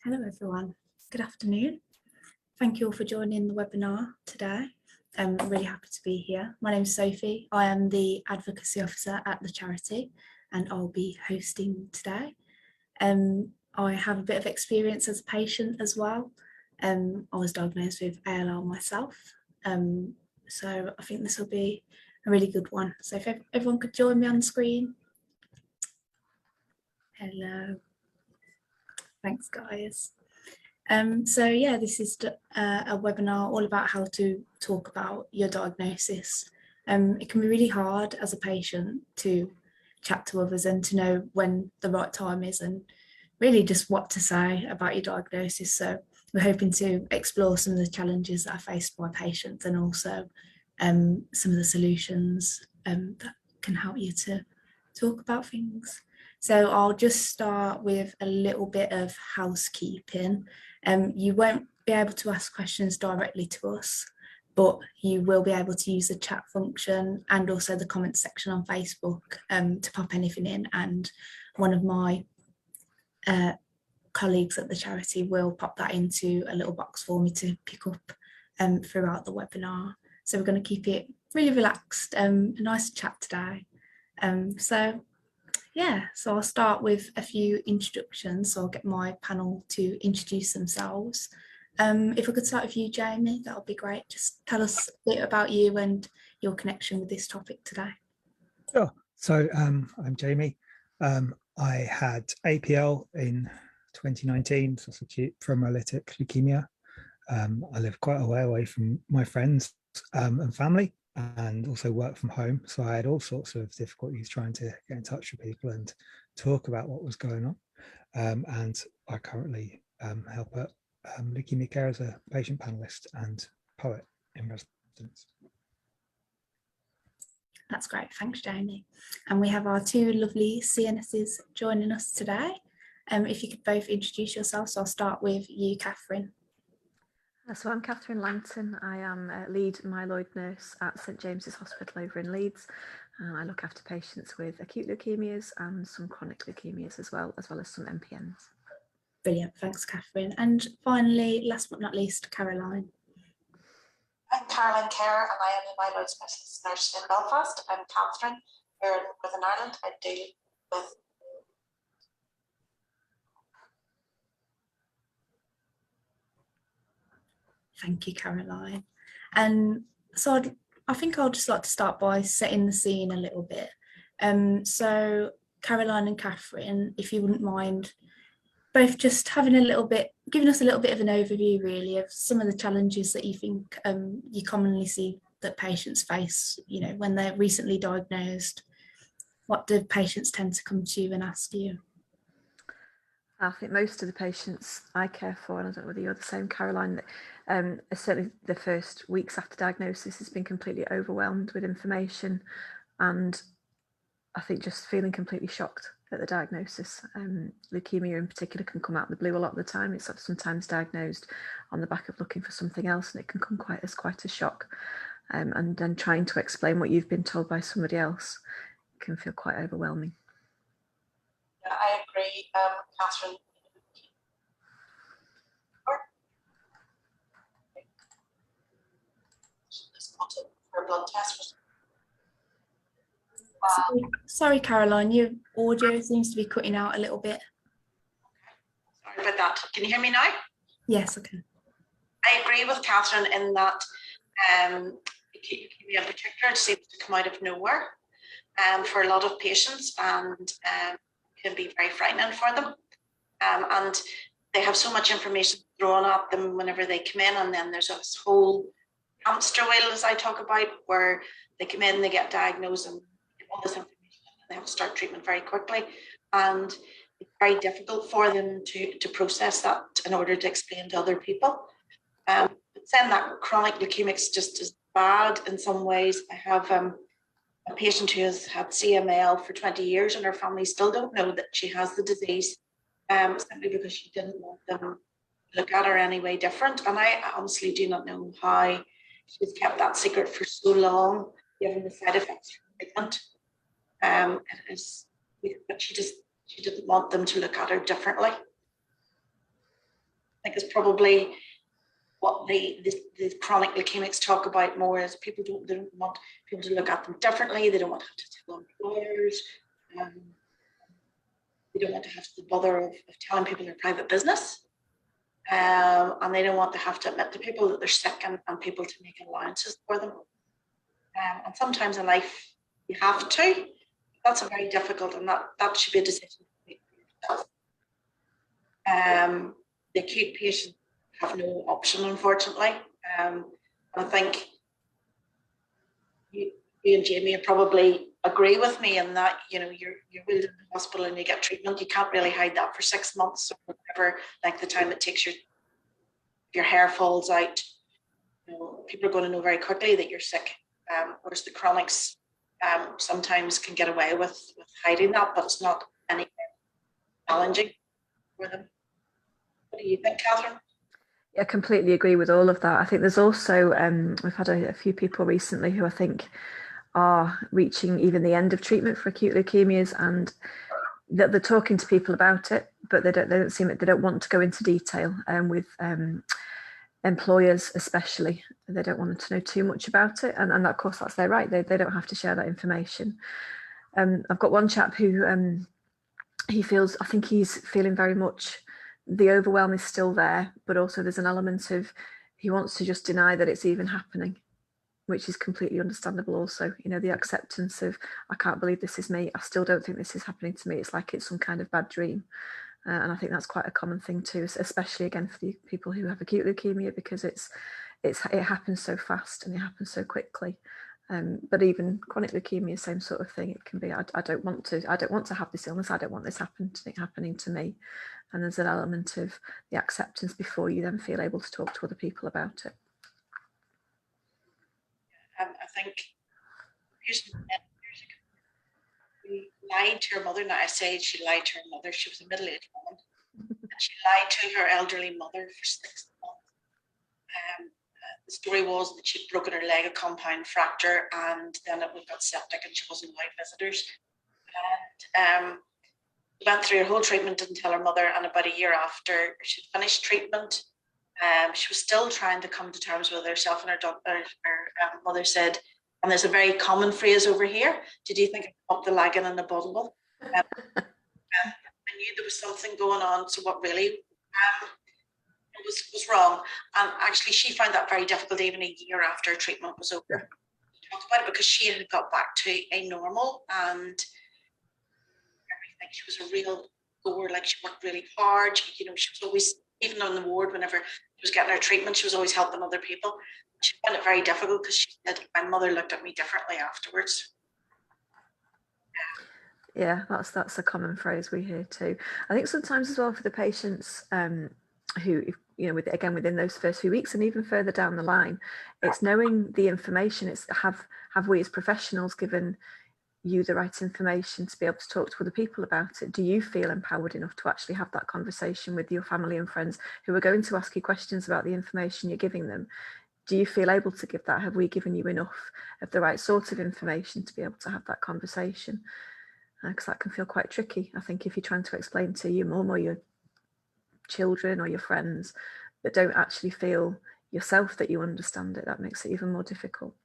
Hello everyone, good afternoon. Thank you all for joining the webinar today. I'm really happy to be here. My name is Sophie. I am the Advocacy Officer at the charity and I'll be hosting today. I have a bit of experience as a patient as well. I was diagnosed with ALL myself, so I think this will be a really good one. So if everyone could join me on the screen. Hello. Thanks guys. So yeah, this is a webinar all about how to talk about your diagnosis. It can be really hard as a patient to chat to others and to know when the right time is and really just what to say about your diagnosis. So we're hoping to explore some of the challenges that are faced by patients and also some of the solutions that can help you to talk about things. So I'll just start with a little bit of housekeeping. You won't be able to ask questions directly to us, but you will be able to use the chat function and also the comment section on Facebook to pop anything in, and one of my colleagues at the charity will pop that into a little box for me to pick up throughout the webinar. So we're going to keep it really relaxed, a nice chat today. So I'll start with a few introductions. So I'll get my panel to introduce themselves. If I could start with you, Jamie, that would be great. Just tell us a bit about you and your connection with this topic today. Sure. So I'm Jamie. I had APL in 2019, so acute thrombolytic leukemia. I live quite a way away from my friends and family, and also work from home. So I had all sorts of difficulties trying to get in touch with people and talk about what was going on. And I currently help at Leukemia Care as a patient panelist and poet in residence. That's great, thanks Jamie. And we have our two lovely CNSs joining us today. If you could both introduce yourselves, so I'll start with you, Catherine. So I'm Catherine Langton. I am a lead myeloid nurse at St James's Hospital over in Leeds. I look after patients with acute leukemias and some chronic leukemias as well as some MPNs. Brilliant, thanks Catherine. And finally, last but not least, Caroline. I'm Caroline Kerr and I am a myeloid specialist nurse in Belfast. I'm Catherine here in Northern Ireland. I deal with Thank you, Caroline. And so I think I'll just like to start by setting the scene a little bit. So Caroline and Catherine, if you wouldn't mind both just having giving us a little bit of an overview really of some of the challenges that you think you commonly see that patients face, you know, when they're recently diagnosed. What do patients tend to come to you and ask you? I think most of the patients I care for, and I don't know whether you're the same, Caroline, certainly the first weeks after diagnosis has been completely overwhelmed with information, and I think just feeling completely shocked at the diagnosis. Leukemia in particular can come out of the blue a lot of the time. It's sometimes diagnosed on the back of looking for something else, and it can come quite a shock. And then trying to explain what you've been told by somebody else can feel quite overwhelming. Yeah, I agree, Catherine. Just wanted for a blood test. Sorry, Caroline, your audio seems to be cutting out a little bit. Sorry about that. Can you hear me now? Yes, I can. I agree with Catherine in that leukemia in particular seems to come out of nowhere for a lot of patients, and can be very frightening for them. And they have so much information thrown at them whenever they come in, and then there's this whole hamster wheel, as I talk about, where they come in, they get diagnosed, and get all this information, and they have to start treatment very quickly. And it's very difficult for them to process that in order to explain to other people. But saying that chronic leukemia is just as bad in some ways. I have a patient who has had CML for 20 years and her family still don't know that she has the disease, simply because she didn't want them to look at her any way different. And I honestly do not know how she's kept that secret for so long, given the side effects from treatment. But she didn't want them to look at her differently. think is probably what the chronic leukemics talk about more, is they don't want people to look at them differently. They don't want to have to tell employers. They don't want to have the bother of telling people their private business. And they don't want to have to admit to people that they're sick and people to make allowances for them. And sometimes in life you have to. That's a very difficult, and that should be a decision to make for yourself. The acute patients have no option, unfortunately. I think you and Jamie probably agree with me in that, you know, you're wheeled into the hospital and you get treatment. You can't really hide that for 6 months or whatever, like the time it takes your hair falls out. You know, people are going to know very quickly that you're sick. Whereas the chronics sometimes can get away with hiding that, but it's not anything challenging for them. What do you think, Catherine? Yeah, I completely agree with all of that. I think there's also, we've had a few people recently who I think are reaching even the end of treatment for acute leukemias, and that they're talking to people about it, but they don't want to go into detail, with employers especially. They don't want to know too much about it, and of course that's their right. They don't have to share that information. I've got one chap who I think he's feeling very much the overwhelm is still there, but also there's an element of he wants to just deny that it's even happening, which is completely understandable also. You know, the acceptance of, I can't believe this is me. I still don't think this is happening to me. It's like it's some kind of bad dream. And I think that's quite a common thing too, especially again for the people who have acute leukemia, because it happens so fast and it happens so quickly. But even chronic leukemia, same sort of thing. It can be, I don't want to have this illness. I don't want this happening to me. And there's an element of the acceptance before you then feel able to talk to other people about it. I think years ago, we lied to her mother. Now I say she lied to her mother. She was a middle-aged woman, and she lied to her elderly mother for 6 months. The story was that she'd broken her leg, a compound fracture, and then it got septic, and she wasn't allowed visitors. And she went through her whole treatment, didn't tell her mother, and about a year after she'd finished treatment, she was still trying to come to terms with herself, and her mother said, and there's a very common phrase over here, did you think I popped the lagging in the bottle? I knew there was something going on, so what really was wrong? And actually she found that very difficult even a year after her treatment was over. She talked about it because she had got back to a normal and everything. She was a real goer, like she worked really hard. She was always, even on the ward, whenever she was getting her treatment, she was always helping other people. She found it very difficult because she said, my mother looked at me differently afterwards. Yeah, that's a common phrase we hear too. I think sometimes as well for the patients who, you know, within those first few weeks and even further down the line, it's knowing the information. It's have we as professionals given you the right information to be able to talk to other people about it? Do you feel empowered enough to actually have that conversation with your family and friends who are going to ask you questions about the information you're giving them? Do you feel able to give that? Have we given you enough of the right sort of information to be able to have that conversation? Because that can feel quite tricky. I think if you're trying to explain to your mum or your children or your friends that don't actually feel yourself that you understand it, that makes it even more difficult.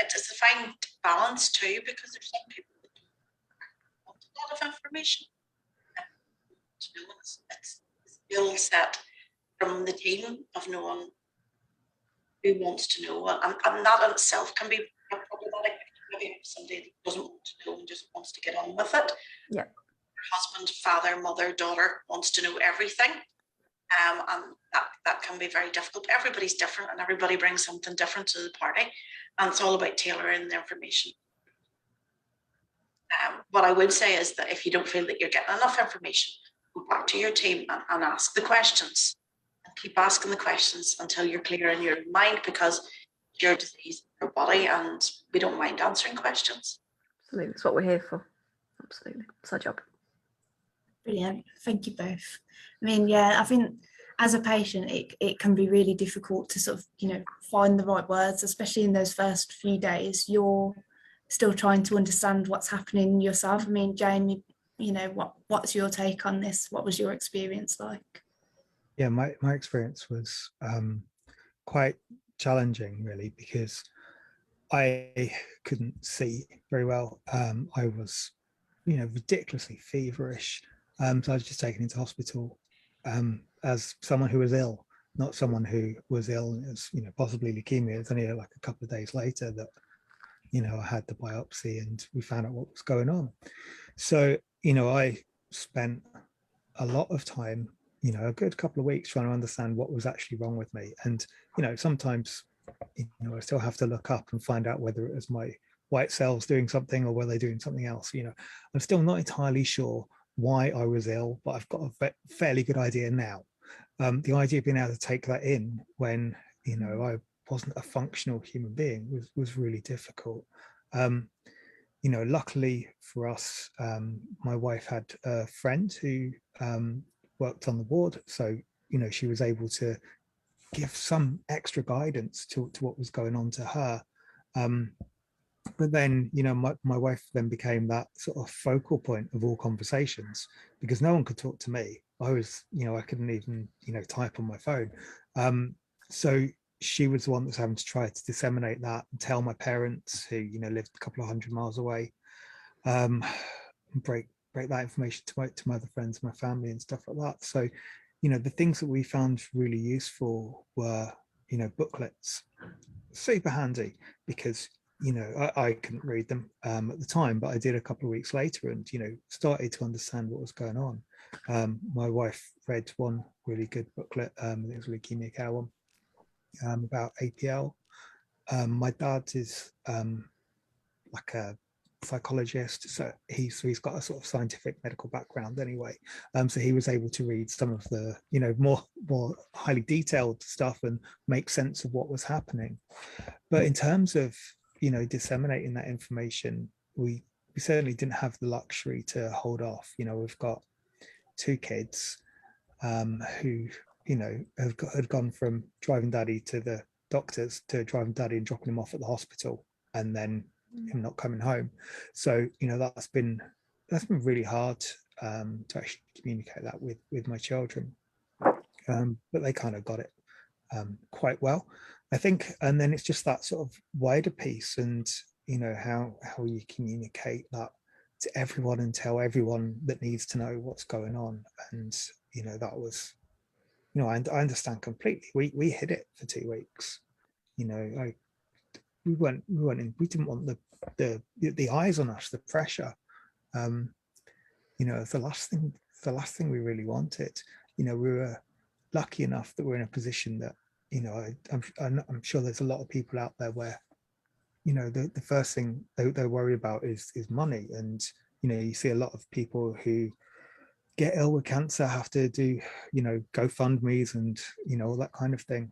It's a fine balance too, because there's some people that don't want a lot of information. It's a skill set from the team of knowing who wants to know, and that in itself can be problematic. Maybe somebody that doesn't want to know and just wants to get on with it. Yeah. Husband, father, mother, daughter wants to know everything, and that can be very difficult. Everybody's different, and everybody brings something different to the party, and it's all about tailoring the information. What I would say is that if you don't feel that you're getting enough information, go back to your team and ask the questions, and keep asking the questions until you're clear in your mind, because your disease, your body, and we don't mind answering questions. Absolutely, that's what we're here for. Absolutely, it's our job. Brilliant, thank you both. I mean, yeah, I think as a patient, it can be really difficult to sort of, you know, find the right words, especially in those first few days. You're still trying to understand what's happening yourself. I mean, Jamie, what's your take on this? What was your experience like? Yeah, my experience was quite challenging, really, because I couldn't see very well. I was, ridiculously feverish. So I was just taken into hospital as someone who was ill, not someone who was ill as, possibly leukemia. It's only like a couple of days later that, I had the biopsy and we found out what was going on. So, I spent a lot of time, a good couple of weeks trying to understand what was actually wrong with me. And, sometimes, I still have to look up and find out whether it was my white cells doing something or were they doing something else. I'm still not entirely sure why I was ill, but I've got a fairly good idea now. The idea of being able to take that in when, I wasn't a functional human being was really difficult. Luckily for us, my wife had a friend who worked on the ward. So, she was able to give some extra guidance to what was going on to her. But then, my wife then became that sort of focal point of all conversations because no one could talk to me. I was, I couldn't even, type on my phone. So she was the one that was having to try to disseminate that and tell my parents who, lived a couple of 100 miles away, break that information to my other friends, my family and stuff like that. So, the things that we found really useful were, booklets, super handy because, I couldn't read them at the time, but I did a couple of weeks later and, started to understand what was going on. My wife read one really good booklet, it was a leukemia care one, about APL. My dad is like a psychologist, so he's got a sort of scientific medical background anyway, so he was able to read some of the more highly detailed stuff and make sense of what was happening. But in terms of disseminating that information, we certainly didn't have the luxury to hold off. We've got two kids who had gone from driving daddy to the doctors to driving daddy and dropping him off at the hospital and then him not coming home. So that's been really hard to actually communicate that with my children, but they kind of got it quite well, I think. And then it's just that sort of wider piece and how you communicate that to everyone and tell everyone that needs to know what's going on. And that was I understand completely. We hid it for 2 weeks. We didn't want the eyes on us, the pressure. The last thing we really wanted. We were lucky enough that we're in a position that I'm sure there's a lot of people out there where the first thing they worry about is money. And you see a lot of people who get ill with cancer have to do GoFundMe's and all that kind of thing.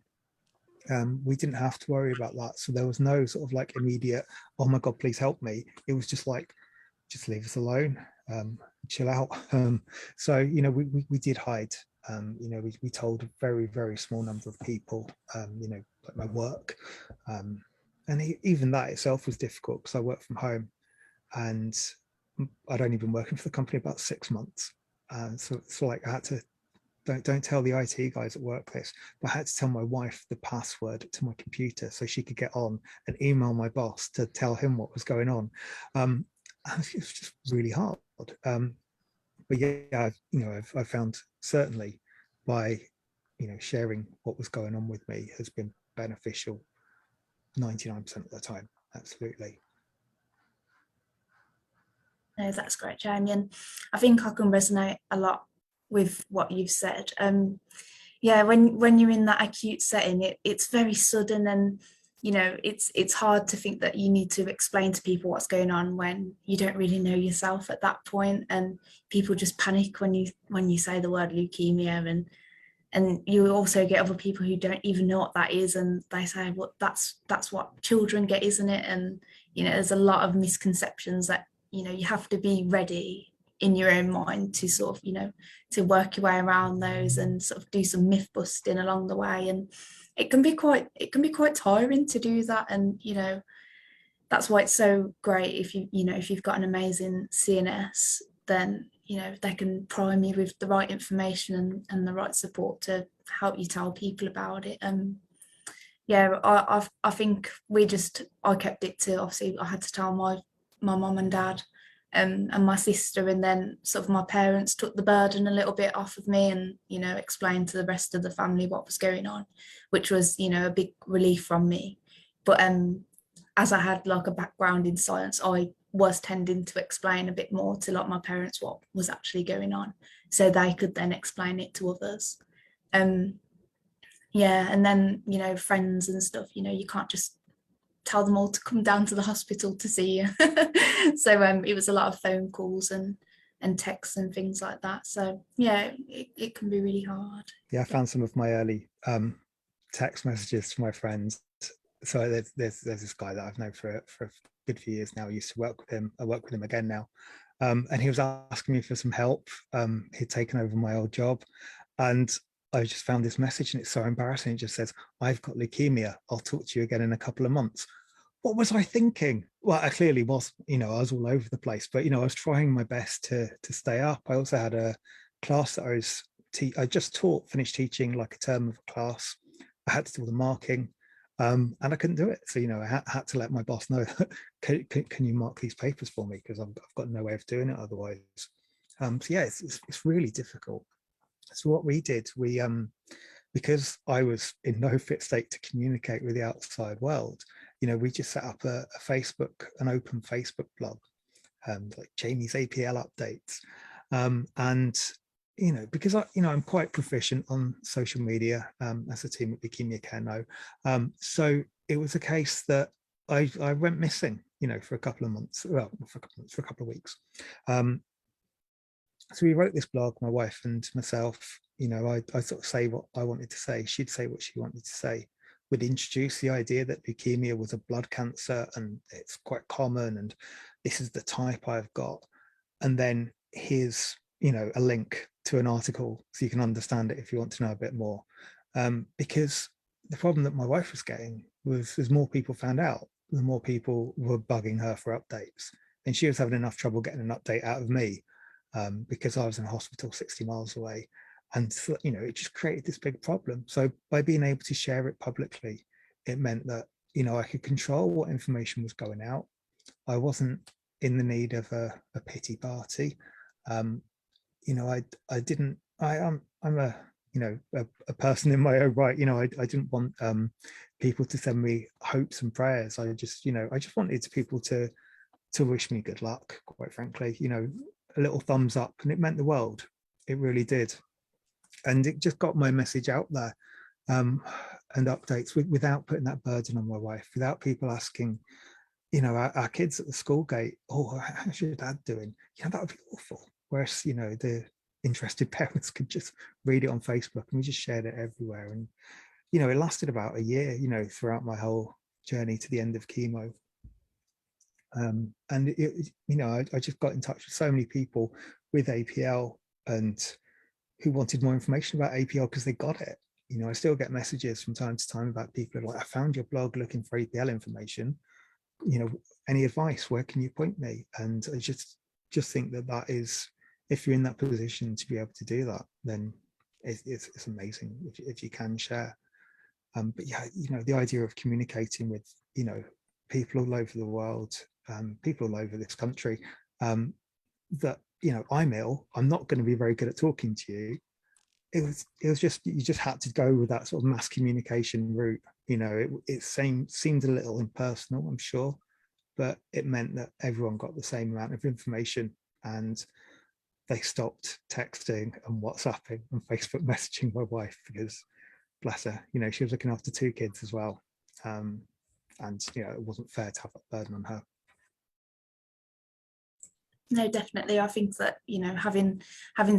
We didn't have to worry about that, so there was no sort of like immediate, oh my god, please help me. It was just like, just leave us alone, chill out. So we did hide. We told a very, very small number of people, like my work, and even that itself was difficult because I work from home and I'd only been working for the company about 6 months. So it's like I had to, don't tell the IT guys at work this, but I had to tell my wife the password to my computer so she could get on and email my boss to tell him what was going on. And it was just really hard. But yeah, I've found certainly by sharing what was going on with me has been beneficial 99% of the time. Absolutely. No, that's great, Jamie. And I think I can resonate a lot with what you've said. Yeah, when you're in that acute setting, it's very sudden, and it's hard to think that you need to explain to people what's going on when you don't really know yourself at that point, and people just panic when you say the word leukemia, and you also get other people who don't even know what that is, and they say, well, that's what children get, isn't it? And there's a lot of misconceptions that you have to be ready in your own mind to sort of to work your way around those and sort of do some myth busting along the way. And it can be quite tiring to do that. And that's why it's so great if you've got an amazing CNS then, you know, they can prime you with the right information and the right support to help you tell people about it. Yeah, I think I kept it to, obviously I had to tell my mum and dad, and my sister, and then sort of my parents took the burden a little bit off of me, and, you know, explained to the rest of the family what was going on, which was, you know, a big relief from me. But as I had like a background in science, I was tending to explain a bit more to like my parents what was actually going on, so they could then explain it to others. Yeah, and then, you know, friends and stuff, you know, you can't just tell them all to come down to the hospital to see you. So it was a lot of phone calls and texts and things like that. So yeah, it can be really hard. Yeah, I found some of my early text messages to my friends. So there's this guy that I've known for a good few years now. I used to work with him. I work with him again now. And he was asking me for some help. He'd taken over my old job, and I just found this message, and it's so embarrassing. It just says, "I've got leukemia. I'll talk to you again in a couple of months." What was I thinking? Well, I clearly was, you know, I was all over the place, but, you know, I was trying my best to stay up. I also had a class that I just finished teaching like a term of a class. I had to do all the marking, and I couldn't do it. So, you know, I had to let my boss know, can you mark these papers for me? Because I've got no way of doing it otherwise. So yeah, it's really difficult. So what we did, because I was in no fit state to communicate with the outside world, you know, we just set up an open Facebook blog, like Jamie's APL updates. And, you know, because I'm quite proficient on social media, as a team at Leukemia Care know. So it was a case that I went missing, you know, for a couple of months, well, for a couple of weeks. So we wrote this blog, my wife and myself. You know, I sort of say what I wanted to say. She'd say what she wanted to say. We'd introduce the idea that leukemia was a blood cancer and it's quite common, and this is the type I've got. And then here's, you know, a link to an article so you can understand it if you want to know a bit more. Because the problem that my wife was getting was, as more people found out, the more people were bugging her for updates. And she was having enough trouble getting an update out of me, because I was in a hospital 60 miles away. And, you know, it just created this big problem. So by being able to share it publicly, it meant that, you know, I could control what information was going out. I wasn't in the need of a pity party. You know, I'm a, you know, a person in my own right. You know, I didn't want people to send me hopes and prayers. I just wanted people to wish me good luck, quite frankly. You know, a little thumbs up, and it meant the world. It really did. And it just got my message out there, and updates without putting that burden on my wife, without people asking, you know, our kids at the school gate, "Oh, how's your dad doing?" You know, that would be awful. Whereas, you know, the interested parents could just read it on Facebook, and we just shared it everywhere. And, you know, it lasted about a year, you know, throughout my whole journey to the end of chemo. And it, you know, I just got in touch with so many people with APL and who wanted more information about APL because they got it. You know, I still get messages from time to time about people who are like, "I found your blog looking for APL information. You know, any advice? Where can you point me?" And I just think that is, if you're in that position to be able to do that, then it's amazing if you can share. But yeah, you know, the idea of communicating with, you know, people all over the world, people all over this country, that, you know, I'm ill, I'm not going to be very good at talking to you. It was just, you just had to go with that sort of mass communication route. You know, it seemed a little impersonal, I'm sure, but it meant that everyone got the same amount of information, and they stopped texting and WhatsApping and Facebook messaging my wife, because bless her, you know, she was looking after 2 kids as well. And, you know, it wasn't fair to have that burden on her. No, definitely. I think that, you know, having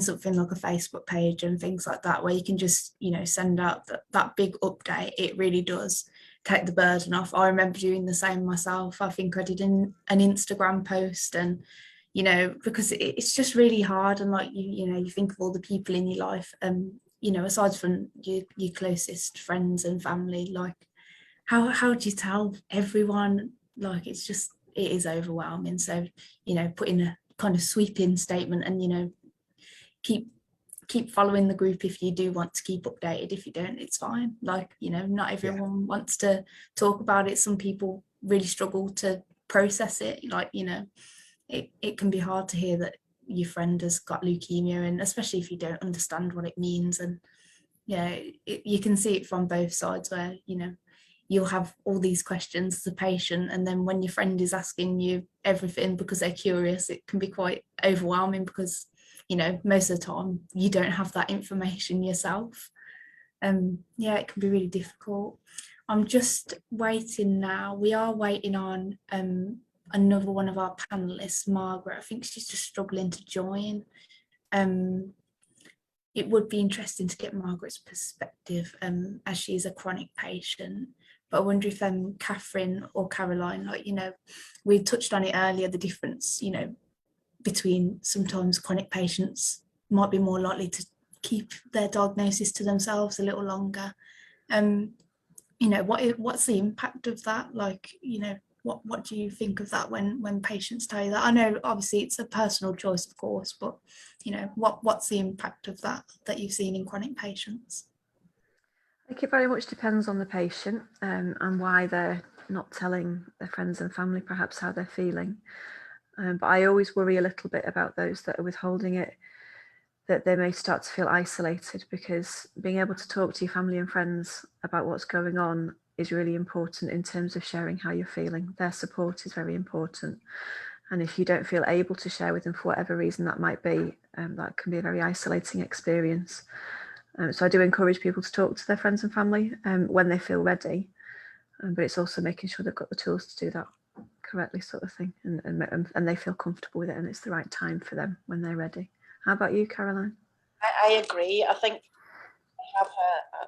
something like a Facebook page and things like that, where you can just, you know, send out that big update, it really does take the burden off. I remember doing the same myself. I think I did an Instagram post, and, you know, because it's just really hard. And like, you know, you think of all the people in your life, you know, aside from your closest friends and family, like how do you tell everyone? Like, it's just, it is overwhelming. So, you know, putting kind of sweeping statement, and, you know, keep following the group if you do want to keep updated. If you don't, it's fine. Like, you know, not everyone wants to talk about it. Some people really struggle to process it. Like, you know, it can be hard to hear that your friend has got leukemia, and especially if you don't understand what it means. And yeah, you can see it from both sides, where, you know, you'll have all these questions as a patient, and then when your friend is asking you everything because they're curious, it can be quite overwhelming, because, you know, most of the time you don't have that information yourself. Yeah, it can be really difficult. I'm just waiting now. We are waiting on another one of our panelists, Margaret. I think she's just struggling to join. It would be interesting to get Margaret's perspective, as she's a chronic patient. But I wonder if Catherine or Caroline, like, you know, we touched on it earlier, the difference, you know, between sometimes chronic patients might be more likely to keep their diagnosis to themselves a little longer. You know, what's the impact of that? Like, you know, what do you think of that when patients tell you that? I know obviously it's a personal choice, of course, but, you know, what's the impact of that you've seen in chronic patients? I think it very much depends on the patient, and why they're not telling their friends and family perhaps how they're feeling. But I always worry a little bit about those that are withholding it, that they may start to feel isolated, because being able to talk to your family and friends about what's going on is really important in terms of sharing how you're feeling. Their support is very important. And if you don't feel able to share with them for whatever reason that might be, that can be a very isolating experience. So I do encourage people to talk to their friends and family when they feel ready, but it's also making sure they've got the tools to do that correctly, sort of thing, and they feel comfortable with it, and it's the right time for them when they're ready. How about you, Caroline? I agree. I think I have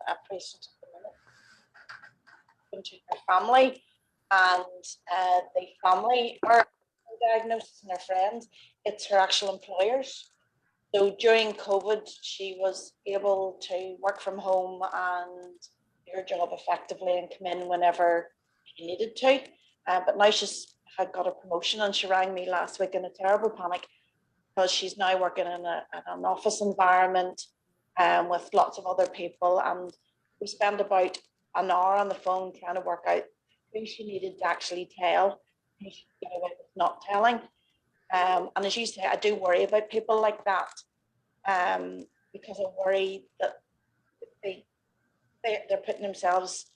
a patient at the minute to her family, and the family are diagnosis and her friends. It's her actual employers. So during COVID, she was able to work from home and do her job effectively and come in whenever she needed to. But now she's had got a promotion, and she rang me last week in a terrible panic, because she's now working in an office environment with lots of other people. And we spent about an hour on the phone trying to work out who she needed to actually tell, who she could get away with not telling. And as you say, I do worry about people like that, because I worry that they're putting themselves,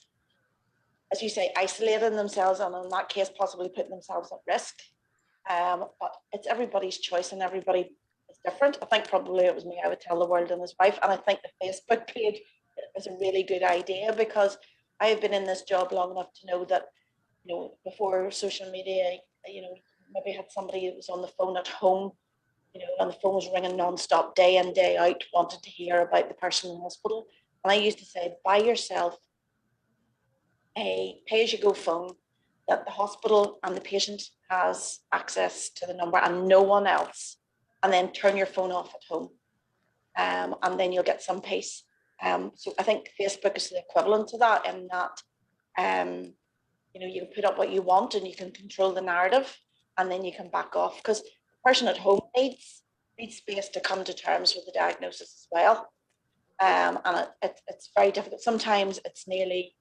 as you say, isolating themselves, and in that case, possibly putting themselves at risk. But it's everybody's choice, and everybody is different. I think probably it was me, I would tell the world and his wife. And I think the Facebook page is a really good idea, because I have been in this job long enough to know that, you know, before social media, you know, maybe had somebody that was on the phone at home, you know, and the phone was ringing non-stop day in, day out, wanted to hear about the person in the hospital. And I used to say, buy yourself a pay-as-you-go phone that the hospital and the patient has access to the number and no one else, and then turn your phone off at home, and then you'll get some peace. So I think Facebook is the equivalent to that, in that you know, you can put up what you want and you can control the narrative, and then you can back off, because the person at home needs space to come to terms with the diagnosis as well. And it's very difficult. Sometimes it's nearly,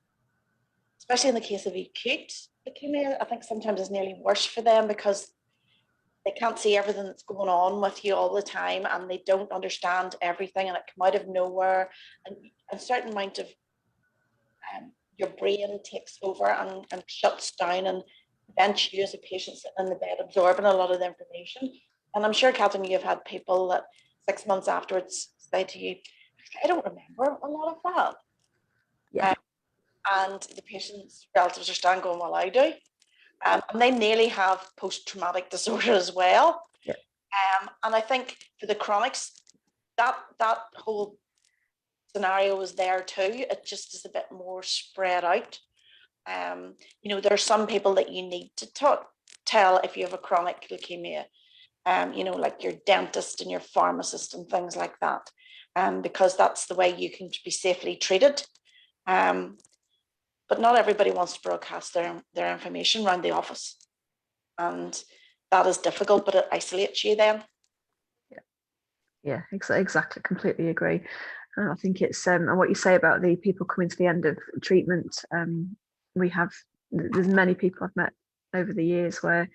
especially in the case of acute leukemia, I think sometimes it's nearly worse for them, because they can't see everything that's going on with you all the time, and they don't understand everything, and it come out of nowhere, and a certain amount of your brain takes over and shuts down, and prevents you as a patient sitting in the bed absorbing a lot of the information. And I'm sure, Catherine, you've had people that 6 months afterwards say to you, I don't remember a lot of that. Yeah. And the patient's relatives are standing going, well, I do. And they nearly have post-traumatic disorder as well. Yeah. And I think for the chronics, that whole scenario was there too. It just is a bit more spread out. You know, there are some people that you need to tell if you have a chronic leukemia, you know, like your dentist and your pharmacist and things like that, because that's the way you can be safely treated. But not everybody wants to broadcast their information around the office. And that is difficult, but it isolates you then. Yeah, exactly. Completely agree. I think it's and what you say about the people coming to the end of treatment. There's many people I've met over the years where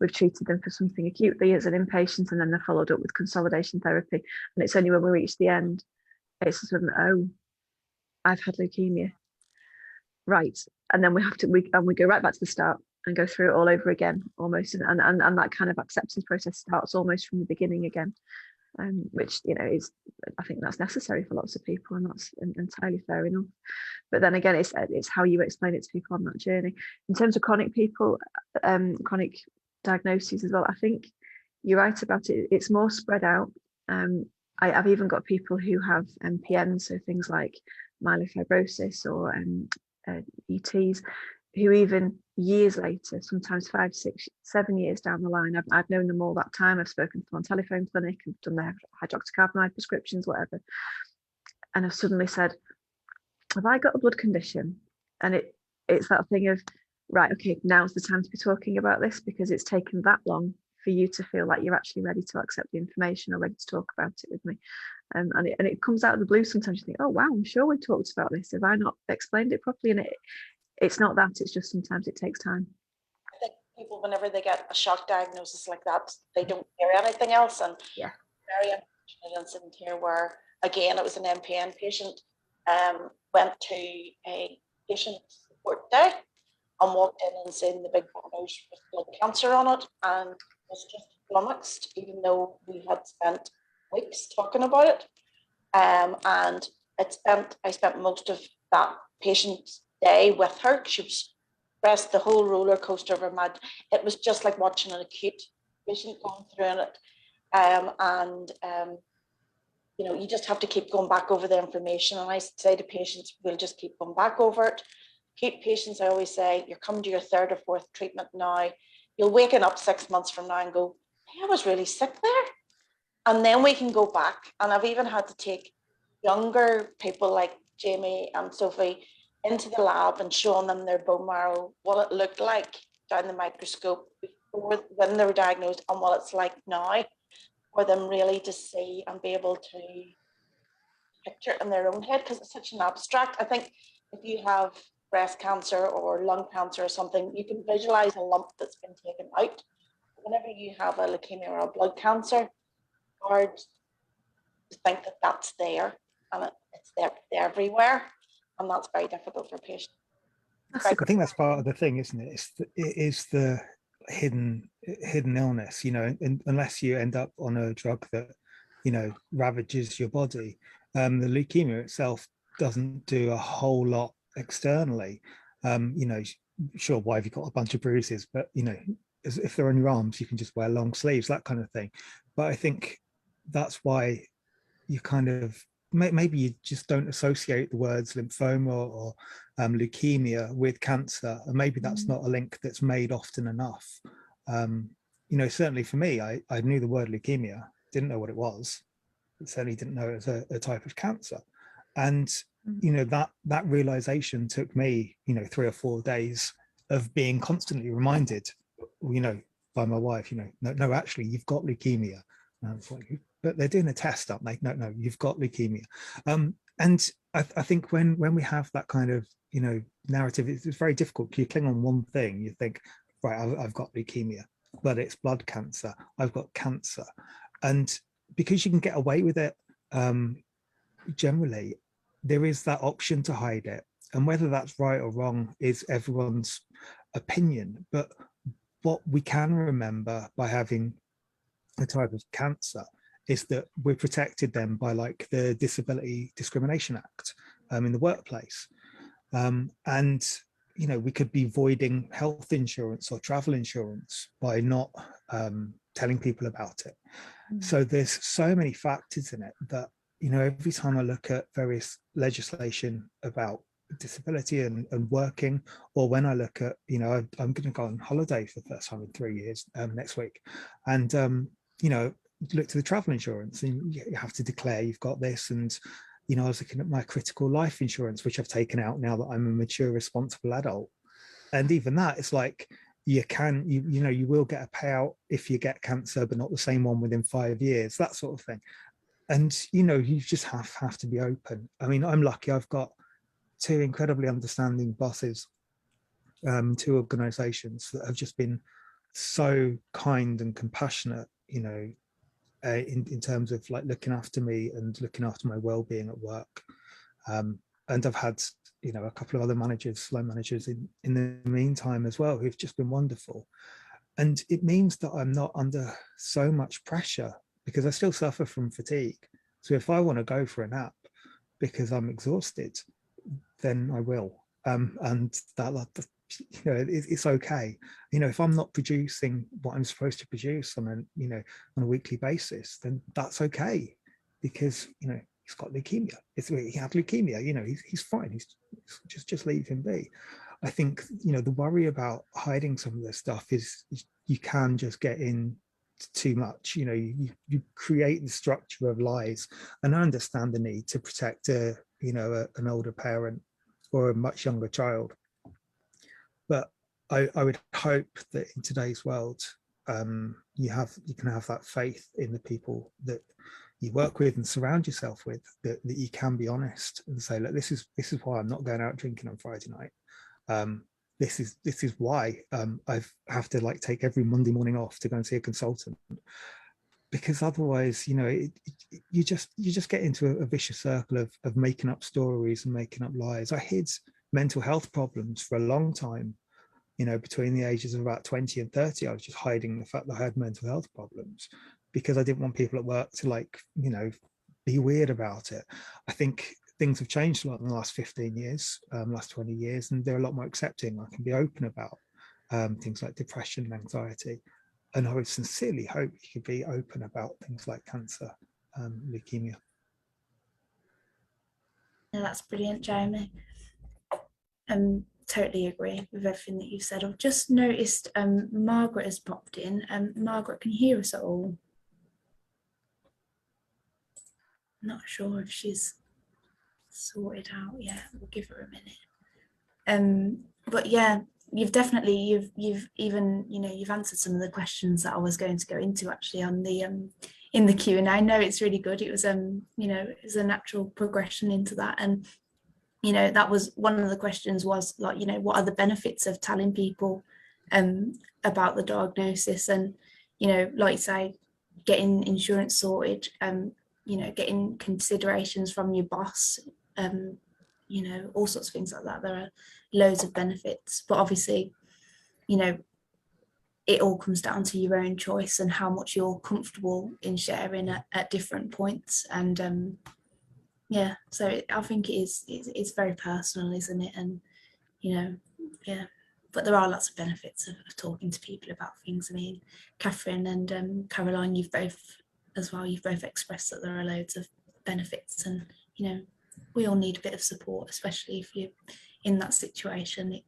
we've treated them for something acutely as an inpatient, and then they're followed up with consolidation therapy. And it's only when we reach the end, it's a sudden, oh, I've had leukemia, right? And then we go right back to the start and go through it all over again, almost. And that kind of acceptance process starts almost from the beginning again. Which is, I think that's necessary for lots of people, and that's entirely fair enough. But then again, it's how you explain it to people on that journey. In terms of chronic people, chronic diagnoses as well, I think you're right about it. It's more spread out. I've even got people who have MPNs, so things like myelofibrosis or ETs, who even years later, sometimes 5, 6, 7 years down the line, I've known them all that time. I've spoken to them on telephone clinic and done their hydroxycarbonide prescriptions, whatever. And I've suddenly said, have I got a blood condition? And it's that thing of, right, okay, now's the time to be talking about this, because it's taken that long for you to feel like you're actually ready to accept the information or ready to talk about it with me. And it comes out of the blue. Sometimes you think, oh, wow, I'm sure we talked about this. Have I not explained it properly? And it's not that, it's just sometimes it takes time. I think people, whenever they get a shock diagnosis like that, they don't hear anything else. And yeah, very unfortunate incident here where, again, it was an MPN patient, went to a patient support day and walked in and seen the big banners with blood cancer on it, and was just flummoxed, even though we had spent weeks talking about it. And I spent most of that patient's day with her. She was stressed, the whole roller coaster of her mind. It was just like watching an acute patient going through it. You just have to keep going back over the information. And I say to patients, we'll just keep going back over it. Keep patients, I always say, you're coming to your 3rd or 4th treatment now. You'll waken up 6 months from now and go, hey, I was really sick there. And then we can go back. And I've even had to take younger people like Jamie and Sophie into the lab and showing them their bone marrow, what it looked like down the microscope before, when they were diagnosed, and what it's like now, for them really to see and be able to picture it in their own head, because it's such an abstract. I think if you have breast cancer or lung cancer or something, you can visualize a lump that's been taken out. Whenever you have a leukemia or a blood cancer, hard to think that that's there, and it's there everywhere, and that's very difficult for patients. I think that's part of the thing, isn't it? It is the hidden illness, and unless you end up on a drug that, ravages your body, the leukemia itself doesn't do a whole lot externally. Sure, why have you got a bunch of bruises? But, if they're on your arms, you can just wear long sleeves, that kind of thing. But I think that's why you kind of, maybe you just don't associate the words lymphoma or leukemia with cancer, and maybe that's not a link that's made often enough. Certainly for me, I knew the word leukemia, didn't know what it was, but certainly didn't know it was a type of cancer. And that realization took me 3 or 4 days of being constantly reminded by my wife, no, actually you've got leukemia. But they're doing a test, aren't they? No, you've got leukemia. And I think when we have that kind of narrative, it's very difficult. You cling on one thing, you think, right, I've got leukemia, but it's blood cancer, I've got cancer. And because you can get away with it, generally there is that option to hide it, and whether that's right or wrong is everyone's opinion. But what we can remember by having a type of cancer is that we're protected then by like the Disability Discrimination Act in the workplace. And we could be voiding health insurance or travel insurance by not telling people about it. So there's so many factors in it that, every time I look at various legislation about disability and working, or when I look at, I'm going to go on holiday for the first time in 3 years next week, and look to the travel insurance, and you have to declare you've got this. And I was looking at my critical life insurance, which I've taken out now that I'm a mature, responsible adult, and even that, it's like you will get a payout if you get cancer, but not the same one within 5 years, that sort of thing. And you just have to be open. I mean, I'm lucky, I've got two incredibly understanding bosses, two organizations that have just been so kind and compassionate, in terms of like looking after me and looking after my well-being at work. And I've had a couple of other managers, line managers in the meantime as well, who've just been wonderful. And it means that I'm not under so much pressure, because I still suffer from fatigue. So if I want to go for a nap because I'm exhausted, then I will. And it's okay. If I'm not producing what I'm supposed to produce on a weekly basis, then that's okay, because he's got leukemia. He had leukemia. He's fine. He's just leave him be. I think the worry about hiding some of this stuff is you can just get in too much. You create the structure of lies, and I understand the need to protect an older parent or a much younger child, but I would hope that in today's world you can have that faith in the people that you work with and surround yourself with, that you can be honest and say, look, this is why I'm not going out drinking on Friday night. This is why I have to take every Monday morning off to go and see a consultant, because otherwise you just get into a vicious circle of making up stories and making up lies. I hid mental health problems for a long time. Between the ages of about 20 and 30, I was just hiding the fact that I had mental health problems, because I didn't want people at work to be weird about it. I think things have changed a lot in the last 15 years, last 20 years, and they're a lot more accepting. I can be open about things like depression and anxiety. And I would sincerely hope you could be open about things like cancer, leukemia. Yeah, that's brilliant, Jeremy. Totally agree with everything that you've said. I've just noticed Margaret has popped in. Margaret, can you hear us at all? I'm not sure if she's sorted out yet. We'll give her a minute. But yeah, you've even you've answered some of the questions that I was going to go into actually on the in the Q&A. I know it's really good. It was it was a natural progression into that. And that was one of the questions, was like, what are the benefits of telling people about the diagnosis? And like you say, getting insurance sorted, getting considerations from your boss, all sorts of things like that. There are loads of benefits, but obviously it all comes down to your own choice and how much you're comfortable in sharing at different points. And yeah, so I think it's very personal, isn't it? And yeah, but there are lots of benefits of talking to people about things. I mean, Catherine and Caroline, you've both expressed that there are loads of benefits, and we all need a bit of support, especially if you're in that situation.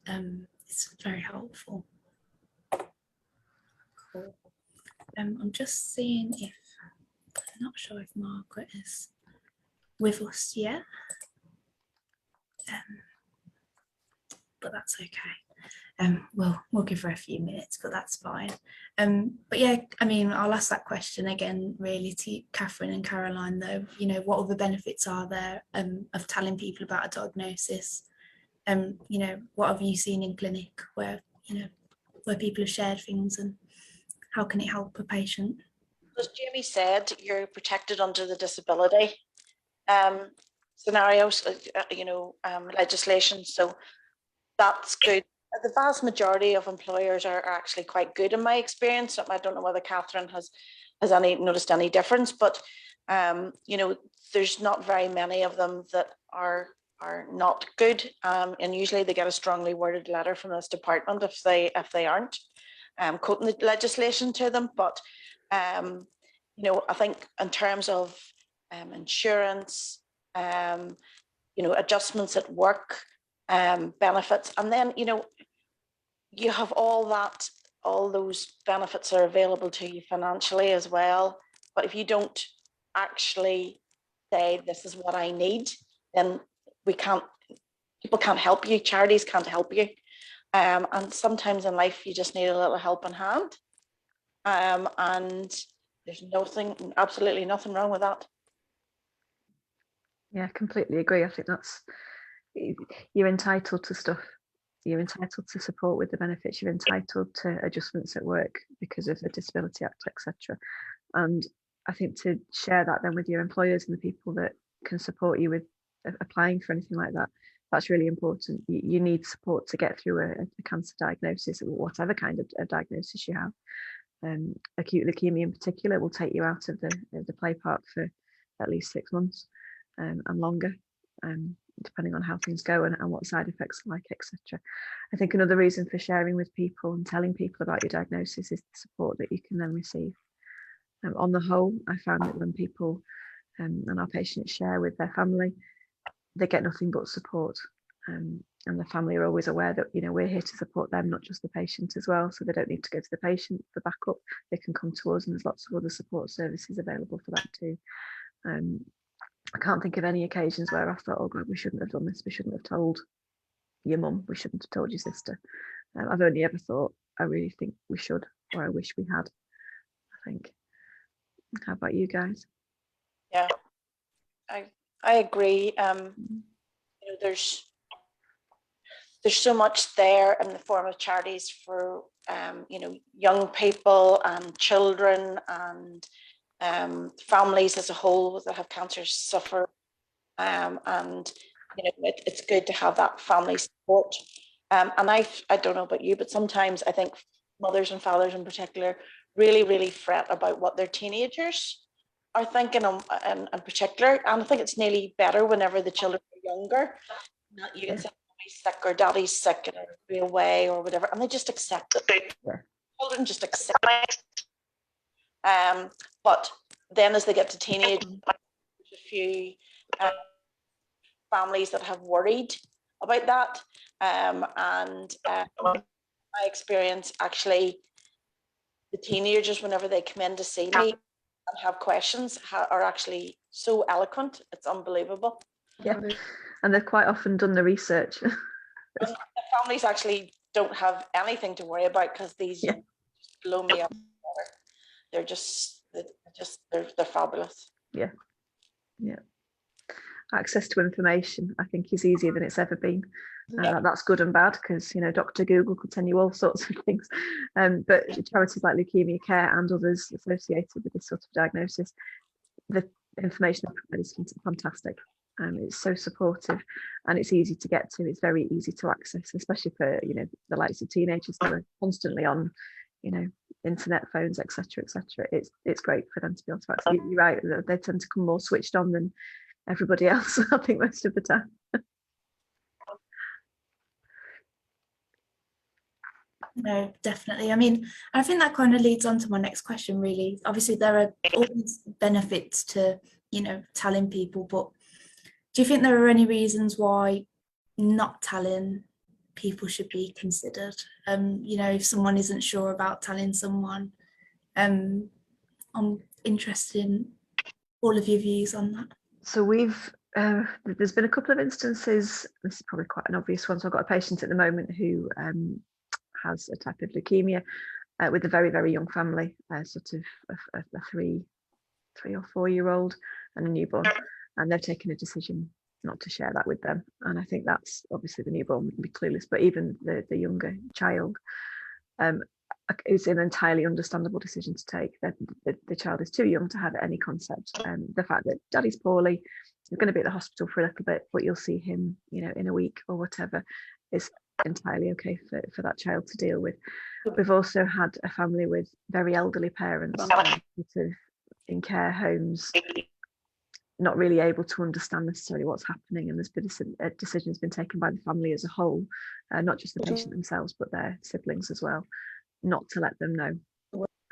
It's very helpful. Cool. I'm just seeing if, I'm not sure if Margaret is with us yet, but that's okay. We'll give her a few minutes, but that's fine. But yeah, I mean, I'll ask that question again, really, to Catherine and Caroline, though. What other benefits are there of telling people about a diagnosis? What have you seen in clinic where people have shared things, and how can it help a patient? As Jamie said, you're protected under the disability scenarios, legislation. So that's good. The vast majority of employers are actually quite good in my experience. I don't know whether Catherine has noticed any difference, but there's not very many of them that are not good, and usually they get a strongly worded letter from this department if they aren't quoting the legislation to them. But I think in terms of insurance, adjustments at work, benefits, and then you have all those benefits are available to you financially as well. But if you don't actually say this is what I need, then people can't help you, charities can't help you. And sometimes in life you just need a little helping hand. And there's absolutely nothing wrong with that. Yeah, completely agree. I think you're entitled to stuff. You're entitled to support with the benefits. You're entitled to adjustments at work because of the Disability Act, etc. And I think to share that then with your employers and the people that can support you with applying for anything like that, that's really important. You need support to get through a cancer diagnosis, or whatever kind of diagnosis you have. Acute leukemia in particular will take you out of the play park for at least 6 months and longer, depending on how things go and what side effects are like, etc. I think another reason for sharing with people and telling people about your diagnosis is the support that you can then receive. On the whole, I found that when people and our patients share with their family, they get nothing but support. And the family are always aware that, you know, we're here to support them, not just the patient as well. So they don't need to go to the patient for backup. They can come to us, and there's lots of other support services available for that too. I can't think of any occasions where I thought, oh God, we shouldn't have done this. We shouldn't have told your mum. We shouldn't have told your sister. I've only ever thought, I really think we should, or I wish we had, I think. How about you guys? Yeah, I agree. You know, there's so much there in the form of charities for you know, young people and children and families as a whole that have cancer suffer, and you know, it's good to have that family support. And I don't know about you, but sometimes I think mothers and fathers in particular really fret about what their teenagers are thinking in particular. And I think it's nearly better whenever the children are younger. You can say mommy's sick or daddy's sick and be away or whatever, and they just accept it. Yeah. Children just accept it. But then as they get to teenage, there's a few families that have worried about that. My experience, actually, the teenagers, whenever they come in to see me and have questions, are actually so eloquent. It's unbelievable. Yeah, and they've quite often done the research. The families actually don't have anything to worry about because these just blow me up. They're fabulous. Yeah. Access to information, I think, is easier than it's ever been. That's good and bad, because, you know, Dr. Google could tell you all sorts of things. But charities like Leukemia Care and others associated with this sort of diagnosis, the information they provide is fantastic. It's so supportive, and it's easy to get to. It's very easy to access, especially for, you know, the likes of teenagers that are constantly on, you know, internet, phones, etc. It's great for them to be able to access. You're right, they tend to come more switched on than everybody else, I think, most of the time. No, definitely. I mean, I think that kind of leads on to my next question, really. Obviously, there are always benefits to, you know, telling people, but do you think there are any reasons why not telling people should be considered? You know, if someone isn't sure about telling someone, I'm interested in all of your views on that. So there's been a couple of instances. This is probably quite an obvious one. So I've got a patient at the moment who has a type of leukemia with a very young family, sort of a 3 or 4 year old and a newborn, and they've taken a decision not to share that with them. And I think that's obviously the newborn would be clueless, but even the younger child, it's an entirely understandable decision to take. The child is too young to have any concept. The fact that daddy's poorly, he's going to be at the hospital for a little bit, but you'll see him, you know, in a week or whatever, is entirely okay for that child to deal with. We've also had a family with very elderly parents, sort of in care homes, not really able to understand necessarily what's happening, and there's been a decision has been taken by the family as a whole, not just the patient themselves, but their siblings as well, not to let them know.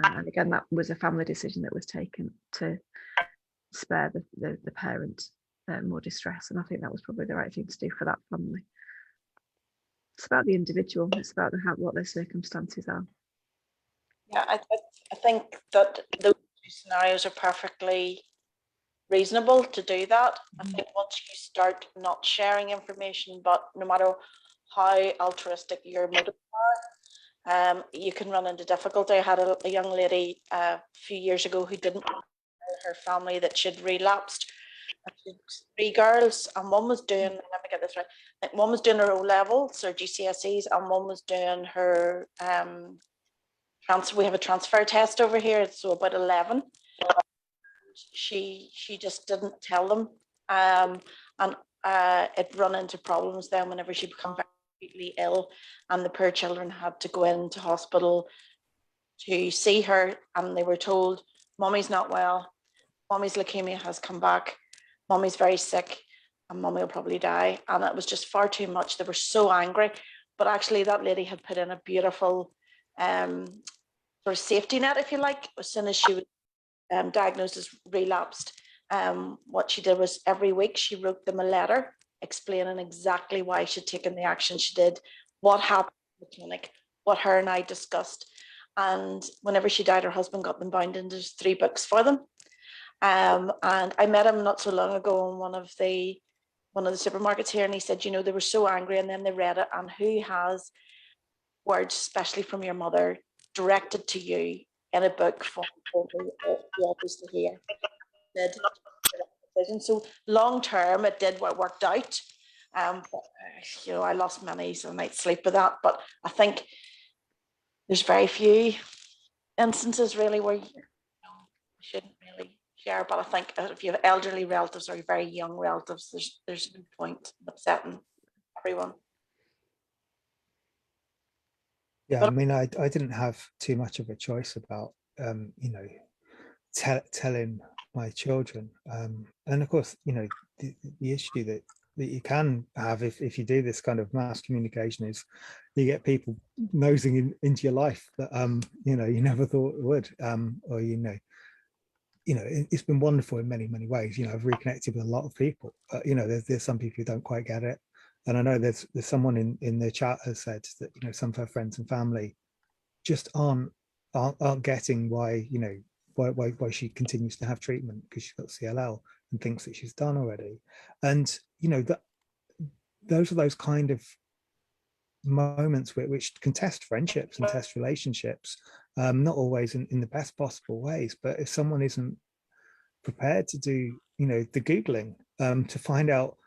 And again, that was a family decision that was taken to spare the parent more distress, and I think that was probably the right thing to do for that family. It's about the individual. It's about what their circumstances are. Yeah, I think that those two scenarios are perfectly reasonable to do that. I think once you start not sharing information, but no matter how altruistic your motives are. You can run into difficulty. I had a young lady a few years ago who didn't tell her family that she'd relapsed. She had 3 girls, and one was doing, let me get this right, like one was doing her O levels or GCSEs, and one was doing her we have a transfer test over here, so about 11. She just didn't tell them, and it run into problems then whenever she became very acutely ill, and the poor children had to go into hospital to see her, and they were told, "Mommy's not well. Mommy's leukemia has come back. Mommy's very sick, and Mommy will probably die." And it was just far too much. They were so angry, but actually that lady had put in a beautiful sort of safety net, if you like. As soon as she was diagnosed as relapsed, what she did was every week she wrote them a letter explaining exactly why she'd taken the action she did, what happened in the clinic, what her and I discussed. And whenever she died, her husband got them bound into 3 books for them. And I met him not so long ago in one of the supermarkets here, and he said, they were so angry, and then they read it, and who has words, especially from your mother, directed to you in a book for the others to hear. So long term, it did what worked out. But, I lost many a night's sleep with that. But I think there's very few instances really where you shouldn't really share. But I think if you have elderly relatives or very young relatives, there's no point in upsetting everyone. Yeah, I mean, I didn't have too much of a choice about, telling my children. And of course, the issue that you can have if you do this kind of mass communication is you get people nosing into your life that, you never thought would, or, it's been wonderful in many, many ways. I've reconnected with a lot of people, but, there's some people who don't quite get it. And I know there's someone in the chat has said that, some of her friends and family just aren't getting why, why she continues to have treatment because she's got CLL and thinks that she's done already. And, that those are those kind of moments which can test friendships and test relationships, not always in the best possible ways. But if someone isn't prepared to do, the Googling to find out,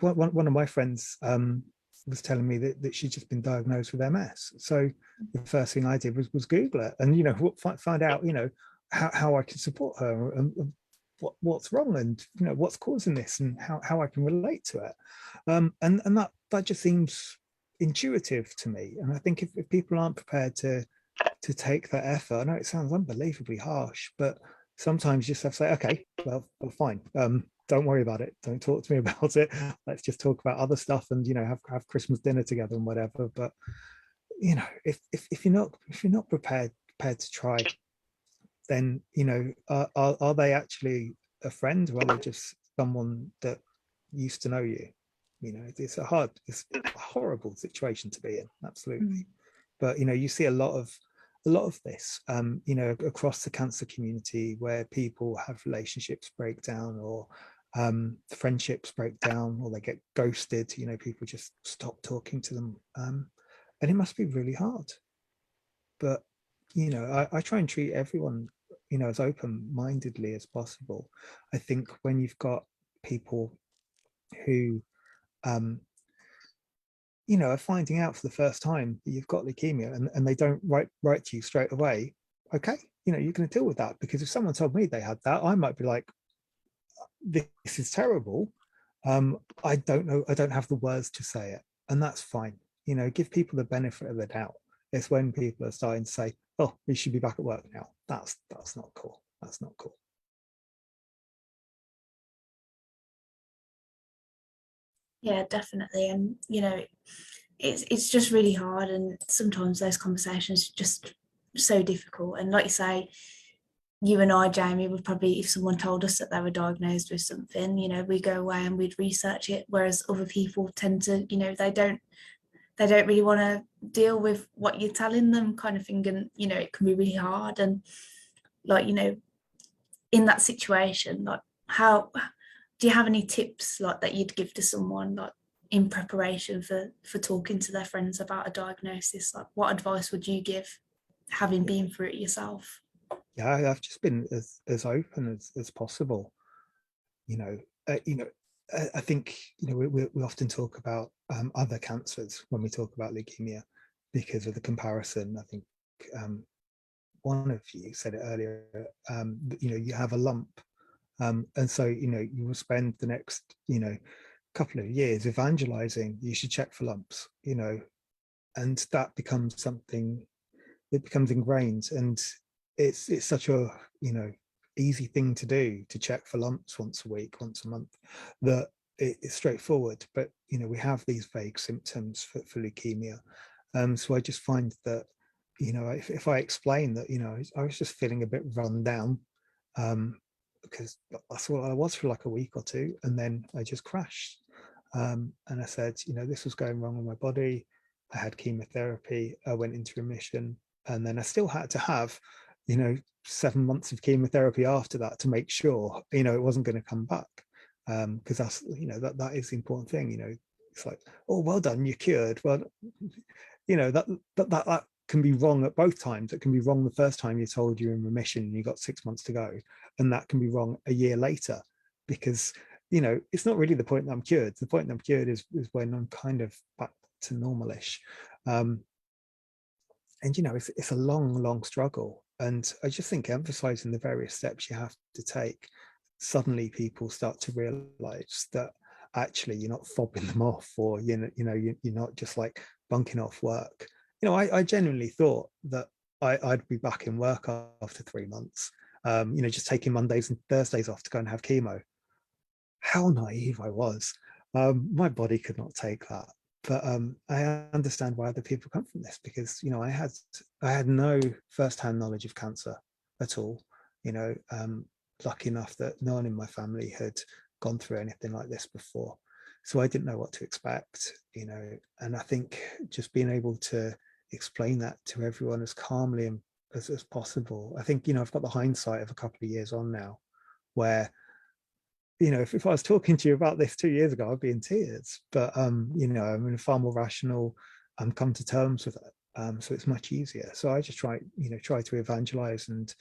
one of my friends was telling me that she'd just been diagnosed with MS. So the first thing I did was Google it and, find out, how I can support her and what's wrong and, what's causing this and how I can relate to it. And that just seems intuitive to me. And I think if people aren't prepared to take that effort, I know it sounds unbelievably harsh, but sometimes you just have to say, okay, well fine. Don't worry about it. Don't talk to me about it. Let's just talk about other stuff and, have Christmas dinner together and whatever. But, if you're not prepared to try, then, are they actually a friend or are they just someone that used to know you? It's a horrible situation to be in. Absolutely. But, you see a lot of this, across the cancer community where people have relationships break down or friendships break down or they get ghosted, people just stop talking to them. And it must be really hard. But, I try and treat everyone, as open-mindedly as possible. I think when you've got people who, are finding out for the first time that you've got leukemia and they don't write to you straight away, okay, you're going to deal with that. Because if someone told me they had that, I might be like, this is terrible. I don't know. I don't have the words to say it. And that's fine. Give people the benefit of the doubt. It's when people are starting to say, oh, we should be back at work now. That's not cool. That's not cool. Yeah, definitely. And, it's just really hard. And sometimes those conversations are just so difficult. And like you say, you and I, Jamie, would probably, if someone told us that they were diagnosed with something, we go away and we'd research it. Whereas other people tend to, they don't really want to deal with what you're telling them, kind of thing. And, it can be really hard. And like, in that situation, like, how do you have any tips like that you'd give to someone like in preparation for talking to their friends about a diagnosis? Like, what advice would you give, having been through it yourself? Yeah, I've just been as open as possible. You know, I think, we often talk about other cancers when we talk about leukemia because of the comparison. I think one of you said it earlier, you have a lump. And so, you will spend the next, couple of years evangelizing, you should check for lumps, and that becomes something, it becomes ingrained. And it's such a, easy thing to do, to check for lumps once a week, once a month, that it's straightforward. But, we have these vague symptoms for leukemia. So I just find that, if I explain that, I was just feeling a bit run down, because that's what I was for like a week or two, and then I just crashed. And I said, this was going wrong in my body. I had chemotherapy, I went into remission, and then I still had to have, 7 months of chemotherapy after that to make sure, it wasn't going to come back. Because that's, that is the important thing. It's like, oh, well done, you're cured. Well, that can be wrong at both times. It can be wrong the first time you're told you're in remission and you got 6 months to go, and that can be wrong a year later, because it's not really the point that I'm cured. The point that I'm cured is when I'm kind of back to normalish. And it's a long struggle. And I just think emphasizing the various steps you have to take, suddenly people start to realize that actually you're not fobbing them off, or you're not just like bunking off work. I genuinely thought that I'd be back in work after 3 months, just taking Mondays and Thursdays off to go and have chemo. How naive I was. My body could not take that. But I understand why other people come from this, because I had no first-hand knowledge of cancer at all. Lucky enough that no one in my family had gone through anything like this before, so I didn't know what to expect. And I think just being able to explain that to everyone as calmly and as possible. I think I've got the hindsight of a couple of years on now, where if I was talking to you about this 2 years ago, I'd be in tears. But I'm in a far more rational, come to terms with it. So it's much easier. So I just try to evangelize and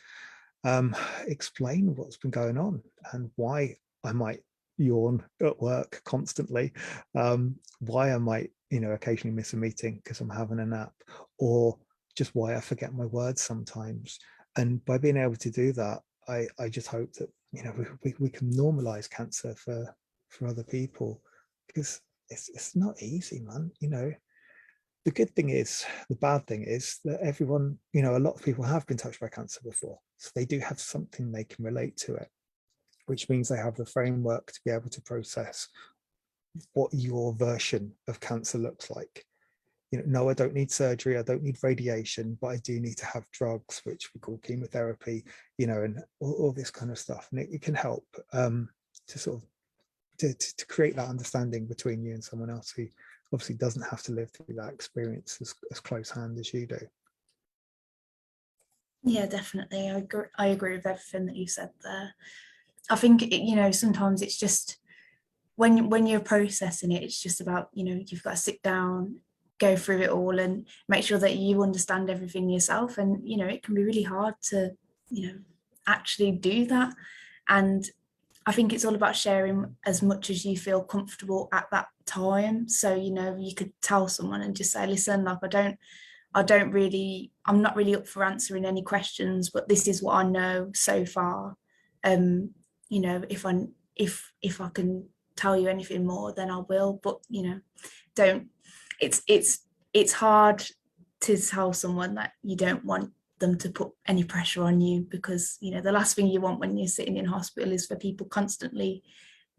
explain what's been going on, and why I might yawn at work constantly, why I might occasionally miss a meeting because I'm having a nap, or just why I forget my words sometimes. And by being able to do that, I just hope that we can normalize cancer for other people, because it's not easy, man. The good thing is, the bad thing is that everyone, a lot of people have been touched by cancer before, so they do have something they can relate to it, which means they have the framework to be able to process what your version of cancer looks like. No, I don't need surgery, I don't need radiation, but I do need to have drugs, which we call chemotherapy, and all this kind of stuff. And it can help to sort of to create that understanding between you and someone else who obviously doesn't have to live through that experience as close hand as you do. Yeah, definitely. I agree with everything that you said there. I think sometimes it's just when you're processing it, it's just about you've got to sit down, go through it all, and make sure that you understand everything yourself. And it can be really hard to actually do that. And I think it's all about sharing as much as you feel comfortable at that time. So you could tell someone and just say, listen, like I'm not really up for answering any questions, but this is what I know so far. If I can tell you anything more, then I will. But don't. It's hard to tell someone that you don't want them to put any pressure on you, because the last thing you want when you're sitting in hospital is for people constantly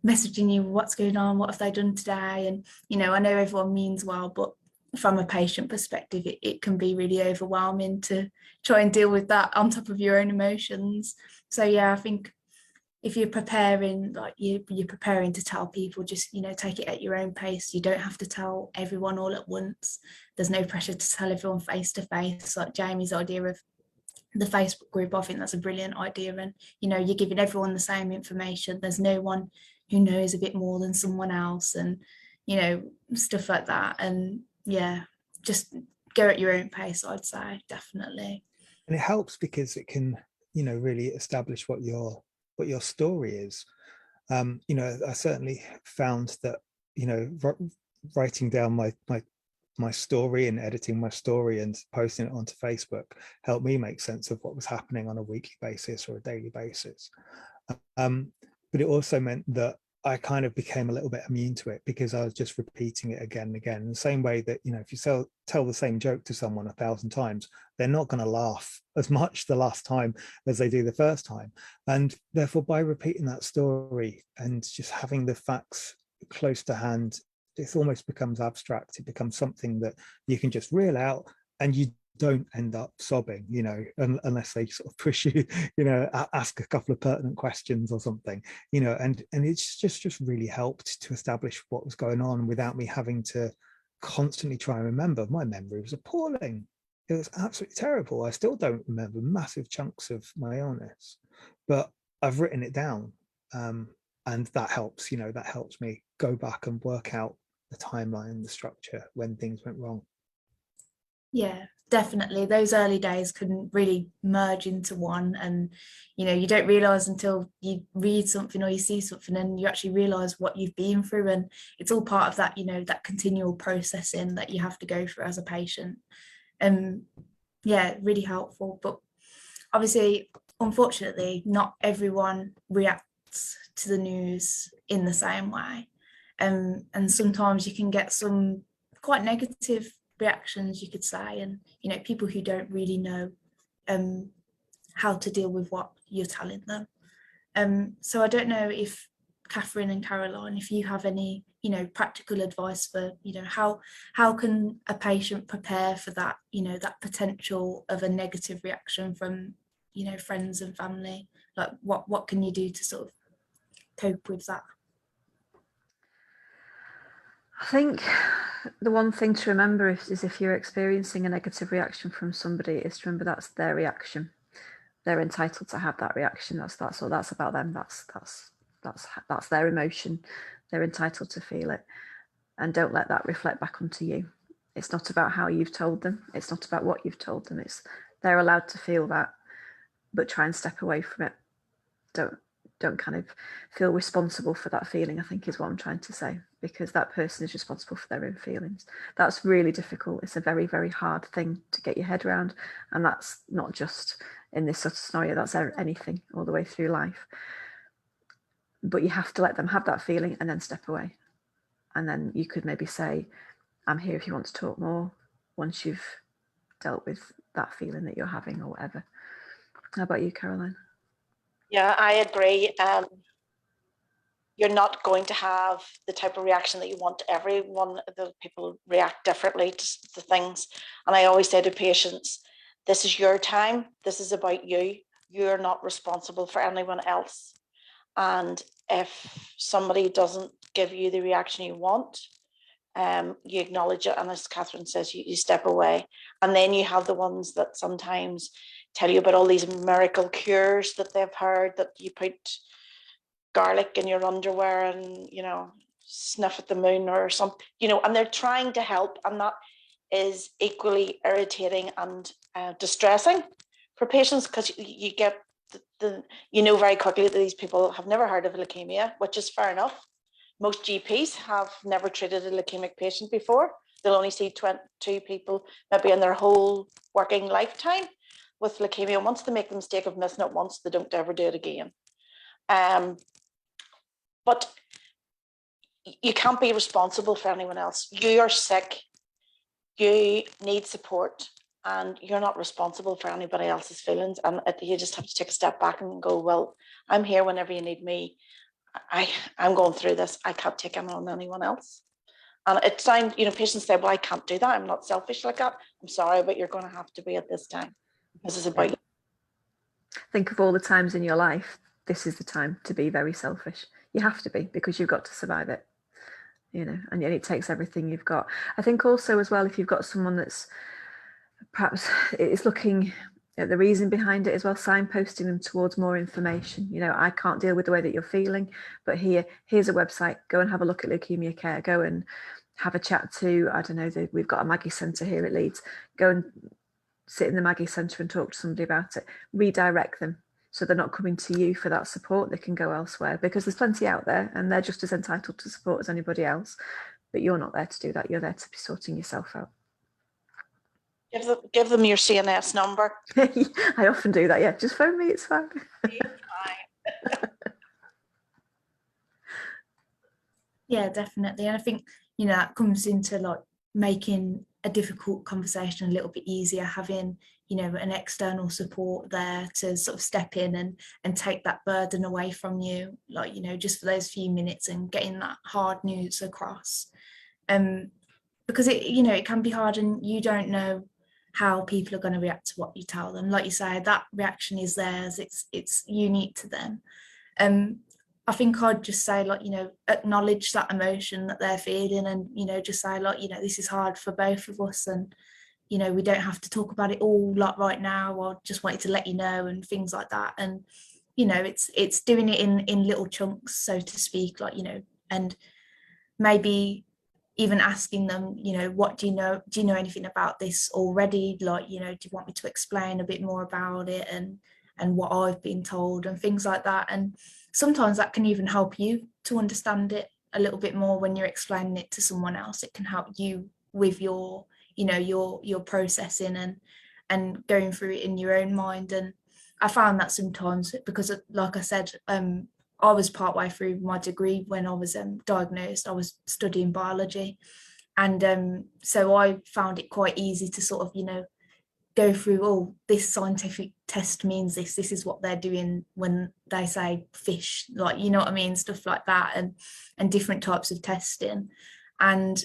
messaging you, what's going on, what have they done today? And I know everyone means well, but from a patient perspective, it can be really overwhelming to try and deal with that on top of your own emotions. So yeah, I think if you're preparing, like you're preparing to tell people, just take it at your own pace. You don't have to tell everyone all at once. There's no pressure to tell everyone face to face. Like Jamie's idea of the Facebook group, I think that's a brilliant idea. And you're giving everyone the same information. There's no one who knows a bit more than someone else. And you know, stuff like that. And yeah, just go at your own pace, I'd say, definitely. And it helps because it can, you know, really establish what your story is. You know, I certainly found that, you know, writing down my story and editing my story and posting it onto Facebook helped me make sense of what was happening on a weekly basis or a daily basis. But it also meant that I kind of became a little bit immune to it because I was just repeating it again and again. In the same way that, you know, if you tell the same joke to someone 1,000 times, they're not going to laugh as much the last time as they do the first time. And therefore, by repeating that story and just having the facts close to hand, it almost becomes abstract. It becomes something that you can just reel out, and you don't end up sobbing, you know, unless they sort of push you, you know, ask a couple of pertinent questions or something, you know, and it's just really helped to establish what was going on without me having to constantly try and remember. My memory was appalling. It was absolutely terrible. I still don't remember massive chunks of my illness, but I've written it down. And that helps, you know, that helps me go back and work out the timeline and the structure when things went wrong. Yeah, definitely. Those early days can really merge into one, and you know, you don't realize until you read something or you see something and you actually realize what you've been through, and it's all part of that, you know, that continual processing that you have to go through as a patient. Yeah, really helpful. But obviously, unfortunately, not everyone reacts to the news in the same way, and sometimes you can get some quite negative reactions, you could say, and you know, people who don't really know how to deal with what you're telling them. So I don't know if Catherine and Caroline, if you have any, you know, practical advice for, you know, how can a patient prepare for that, you know, that potential of a negative reaction from, you know, friends and family. Like what can you do to sort of cope with that? I think the one thing to remember is if you're experiencing a negative reaction from somebody, is to remember that's their reaction. They're entitled to have that reaction. That's all. That's about them. That's their emotion. They're entitled to feel it, and don't let that reflect back onto you. It's not about how you've told them. It's not about what you've told them. They're allowed to feel that, but try and step away from it. Don't kind of feel responsible for that feeling, I think is what I'm trying to say, because that person is responsible for their own feelings. That's really difficult. It's a very, very hard thing to get your head around. And that's not just in this sort of scenario, that's anything all the way through life. But you have to let them have that feeling and then step away. And then you could maybe say, I'm here if you want to talk more once you've dealt with that feeling that you're having or whatever. How about you, Caroline? Yeah, I agree. You're not going to have the type of reaction that you want. Everyone, the people react differently to things. And I always say to patients, this is your time. This is about you. You're not responsible for anyone else. And if somebody doesn't give you the reaction you want, you acknowledge it. And as Catherine says, you step away. And then you have the ones that sometimes tell you about all these miracle cures that they've heard, that you put garlic in your underwear and, you know, sniff at the moon or something, you know, and they're trying to help. And that is equally irritating and distressing for patients, because you get you know very quickly that these people have never heard of leukemia, which is fair enough. Most GPs have never treated a leukemic patient before. They'll only see 22 people maybe in their whole working lifetime with leukemia. Once they make the mistake of missing it once, they don't ever do it again. But you can't be responsible for anyone else. You are sick, you need support, and you're not responsible for anybody else's feelings. And you just have to take a step back and go, well, I'm here whenever you need me. I'm going through this. I can't take it on anyone else. And it sounds, you know, patients say, well, I can't do that. I'm not selfish like that. I'm sorry, but you're going to have to be at this time. This is about you. Think of all the times in your life. This is the time to be very selfish. You have to be, because you've got to survive it, you know, and it takes everything you've got. I think also as well, if you've got someone that's perhaps is looking the reason behind it as well, signposting them towards more information. You know, I can't deal with the way that you're feeling, but here's a website, go and have a look at Leukemia Care, go and have a chat to, I don't know, we've got a Maggie Centre here at Leeds, go and sit in the Maggie Centre and talk to somebody about it, redirect them. So they're not coming to you for that support, they can go elsewhere, because there's plenty out there and they're just as entitled to support as anybody else, but you're not there to do that, you're there to be sorting yourself out. Give them your CNS number. I often do that, yeah, just phone me, it's fine. Yeah, definitely. And I think, you know, that comes into like making a difficult conversation a little bit easier, having, you know, an external support there to sort of step in and take that burden away from you, like, you know, just for those few minutes and getting that hard news across. Because it, you know, it can be hard and you don't know how people are going to react to what you tell them. Like you say, that reaction is theirs, it's unique to them. I think I'd just say, like, you know, acknowledge that emotion that they're feeling and, you know, just say, like, you know, this is hard for both of us and, you know, we don't have to talk about it all like right now, or just wanted to let you know and things like that. And, you know, it's doing it in little chunks, so to speak, like, you know, and maybe even asking them, you know, what do you know anything about this already? Like, you know, do you want me to explain a bit more about it and what I've been told and things like that. And sometimes that can even help you to understand it a little bit more when you're explaining it to someone else. It can help you with your, you know, your processing and going through it in your own mind. And I found that sometimes, because like I said, I was partway through my degree when I was diagnosed. I was studying biology, and so I found it quite easy to sort of, you know, go through, oh, this scientific test means this is what they're doing when they say fish, like, you know what I mean, stuff like that, and different types of testing. And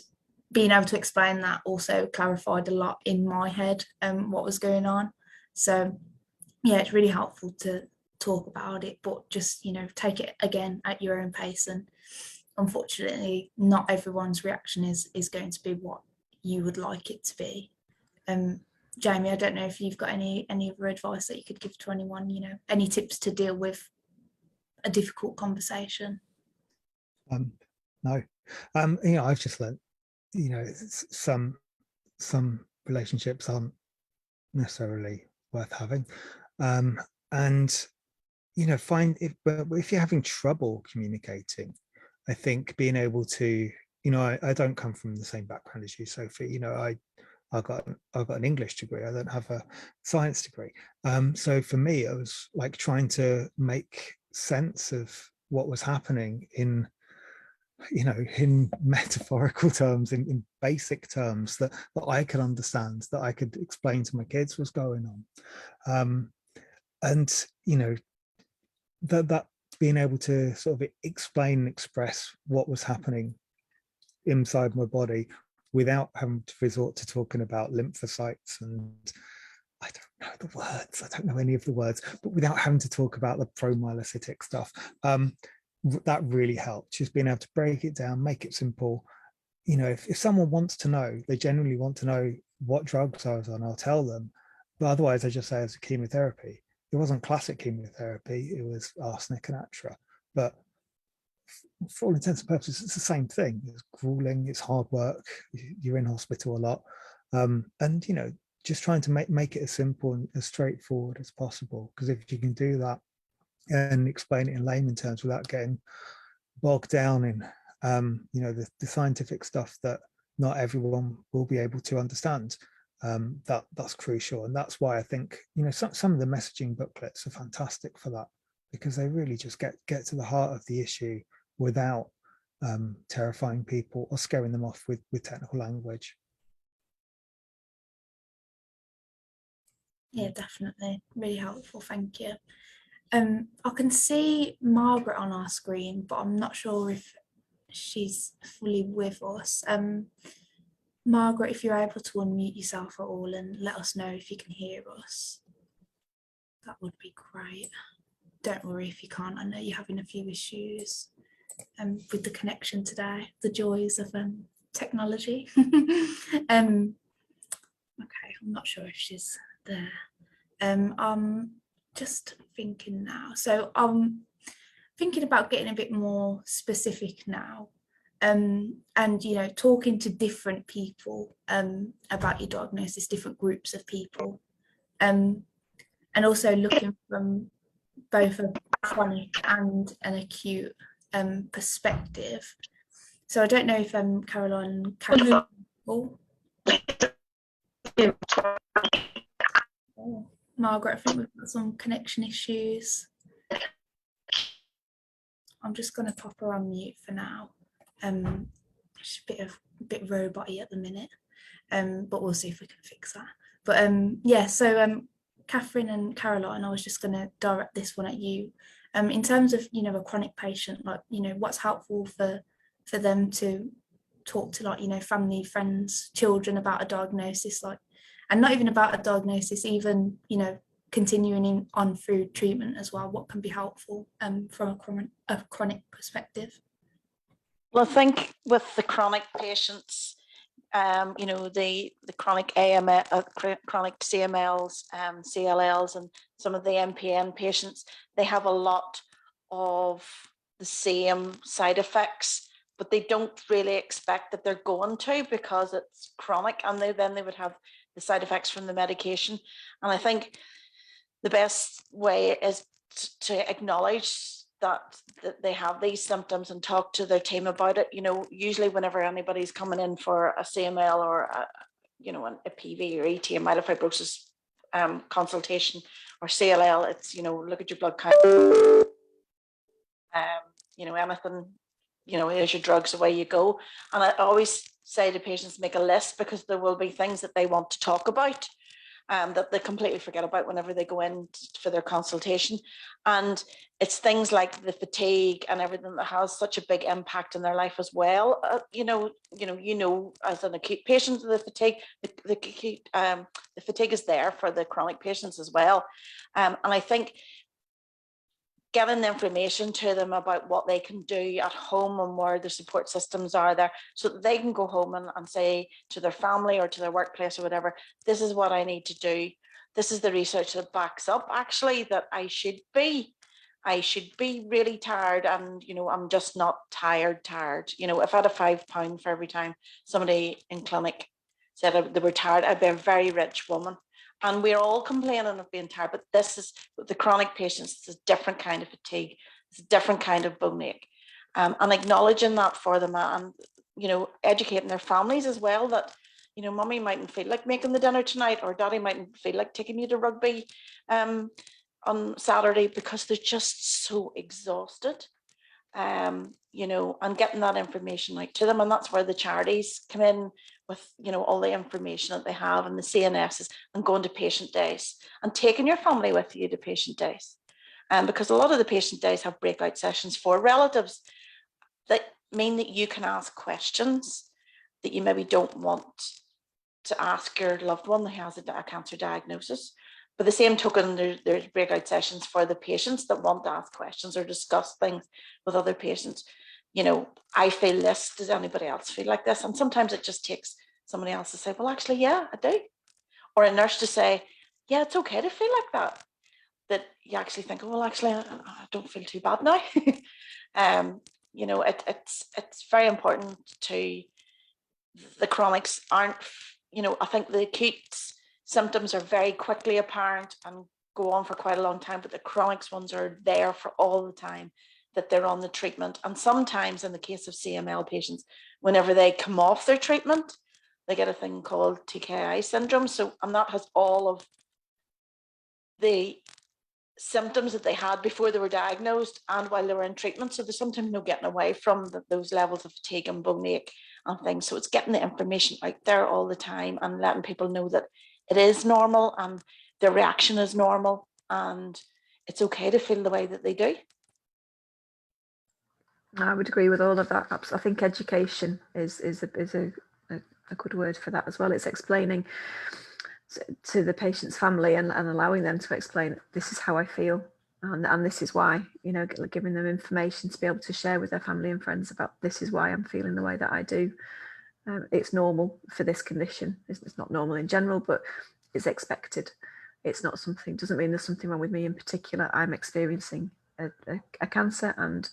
being able to explain that also clarified a lot in my head what was going on. So yeah, it's really helpful to talk about it, but just, you know, take it again at your own pace. And unfortunately, not everyone's reaction is going to be what you would like it to be. Jamie, I don't know if you've got any other advice that you could give to anyone, you know, any tips to deal with a difficult conversation? No, you know, I've just learned, you know, some relationships aren't necessarily worth having, and you know, but if you're having trouble communicating, I think being able to, you know, I don't come from the same background as you, Sophie. You know, I've got an English degree. I don't have a science degree. So for me, it was like trying to make sense of what was happening in, you know, in metaphorical terms, in basic terms that I could understand, that I could explain to my kids what's going on. And, you know, that being able to sort of explain and express what was happening inside my body without having to resort to talking about lymphocytes and I don't know the words, I don't know any of the words, but without having to talk about the promyelocytic stuff, that really helped. Just being able to break it down, make it simple. You know, if someone wants to know, they genuinely want to know what drugs I was on, I'll tell them. But otherwise, I just say it's a chemotherapy. It wasn't classic chemotherapy, it was arsenic and atra. But for all intents and purposes, it's the same thing. It's grueling, it's hard work, you're in hospital a lot. And, you know, just trying to make it as simple and as straightforward as possible. Because if you can do that and explain it in layman terms without getting bogged down in, you know, the scientific stuff that not everyone will be able to understand, that's crucial. And that's why I think, you know, some of the messaging booklets are fantastic for that, because they really just get to the heart of the issue without terrifying people or scaring them off with technical language. Yeah, definitely. Really helpful. Thank you. I can see Margaret on our screen, but I'm not sure if she's fully with us. Margaret, if you're able to unmute yourself at all and let us know if you can hear us, that would be great. Don't worry if you can't. I know you're having a few issues with the connection today, the joys of technology. Okay, I'm not sure if she's there. I'm just thinking now. So I'm thinking about getting a bit more specific now, and talking to different people about your diagnosis, different groups of people, and also looking from both a chronic and an acute perspective. So I don't know if Caroline can. Oh, Margaret, I think we've got some connection issues. I'm just going to pop her on mute for now. She's a bit robot-y at the minute, but we'll see if we can fix that. But yeah, so Catherine and Caroline, I was just going to direct this one at you. In terms of a chronic patient, like what's helpful for them to talk to, like family, friends, children about a diagnosis, like, and not even about a diagnosis, even continuing on through treatment as well. What can be helpful from a chronic perspective? Well, I think with the chronic patients, the chronic AML, chronic CMLs, CLLs, and some of the MPN patients, they have a lot of the same side effects, but they don't really expect that they're going to, because it's chronic, and then they would have the side effects from the medication. And I think the best way is to acknowledge that they have these symptoms and talk to their team about it. Usually whenever anybody's coming in for a CML or a PV or ET, a myelofibrosis consultation, or CLL, it's look at your blood count, anything, here's your drugs, away you go. And I always say to patients, make a list, because there will be things that they want to talk about that they completely forget about whenever they go in for their consultation. And it's things like the fatigue and everything that has such a big impact in their life as well. As an acute patient, the fatigue is there for the chronic patients as well. And I think getting the information to them about what they can do at home and where the support systems are there, so that they can go home and say to their family or to their workplace or whatever, this is what I need to do. This is the research that backs up actually that I should be really tired, and I'm just not tired. If I had a £5 for every time somebody in clinic said they were tired, I'd be a very rich woman. And we're all complaining of being tired, but this is, with the chronic patients, it's a different kind of fatigue. It's a different kind of bone ache. And acknowledging that for them, and, educating their families as well, that, mummy mightn't feel like making the dinner tonight, or daddy mightn't feel like taking you to rugby on Saturday, because they're just so exhausted. And getting that information out to them. And that's where the charities come in with, all the information that they have, and the CNSs, and going to patient days and taking your family with you to patient days. Because a lot of the patient days have breakout sessions for relatives that mean that you can ask questions that you maybe don't want to ask your loved one who has a cancer diagnosis. But the same token, there's breakout sessions for the patients that want to ask questions or discuss things with other patients. I feel this, does anybody else feel like this? And sometimes it just takes somebody else to say, well, actually, yeah, I do. Or a nurse to say, yeah, it's okay to feel like that. That you actually think, oh, well, actually, I don't feel too bad now. It's very important to, the chronics aren't, I think the acute symptoms are very quickly apparent and go on for quite a long time, but the chronics ones are there for all the time that they're on the treatment. And sometimes in the case of CML patients, whenever they come off their treatment, they get a thing called Tki Syndrome. And that has all of the symptoms that they had before they were diagnosed and while they were in treatment. So there's sometimes no getting away from those levels of fatigue and bone ache and things. So it's getting the information out there all the time and letting people know that it is normal and their reaction is normal and it's okay to feel the way that they do. I would agree with all of that. I think education is a good word for that as well. It's explaining to the patient's family and allowing them to explain, this is how I feel and this is why, giving them information to be able to share with their family and friends about, this is why I'm feeling the way that I do. It's normal for this condition. It's not normal in general, but it's expected. it's not something, doesn't mean there's something wrong with me in particular. I'm experiencing a cancer and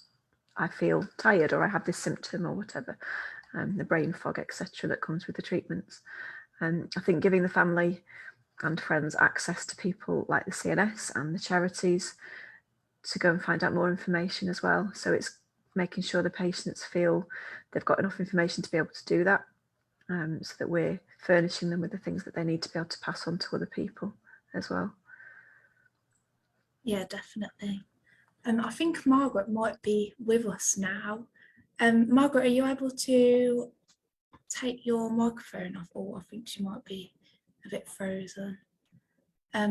I feel tired, or I have this symptom or whatever, the brain fog, etc., that comes with the treatments. And I think giving the family and friends access to people like the CNS and the charities to go and find out more information as well. So it's making sure the patients feel they've got enough information to be able to do that, so that we're furnishing them with the things that they need to be able to pass on to other people as well. Yeah, definitely. I think Margaret might be with us now. Margaret, are you able to take your microphone off? Oh, I think she might be a bit frozen. I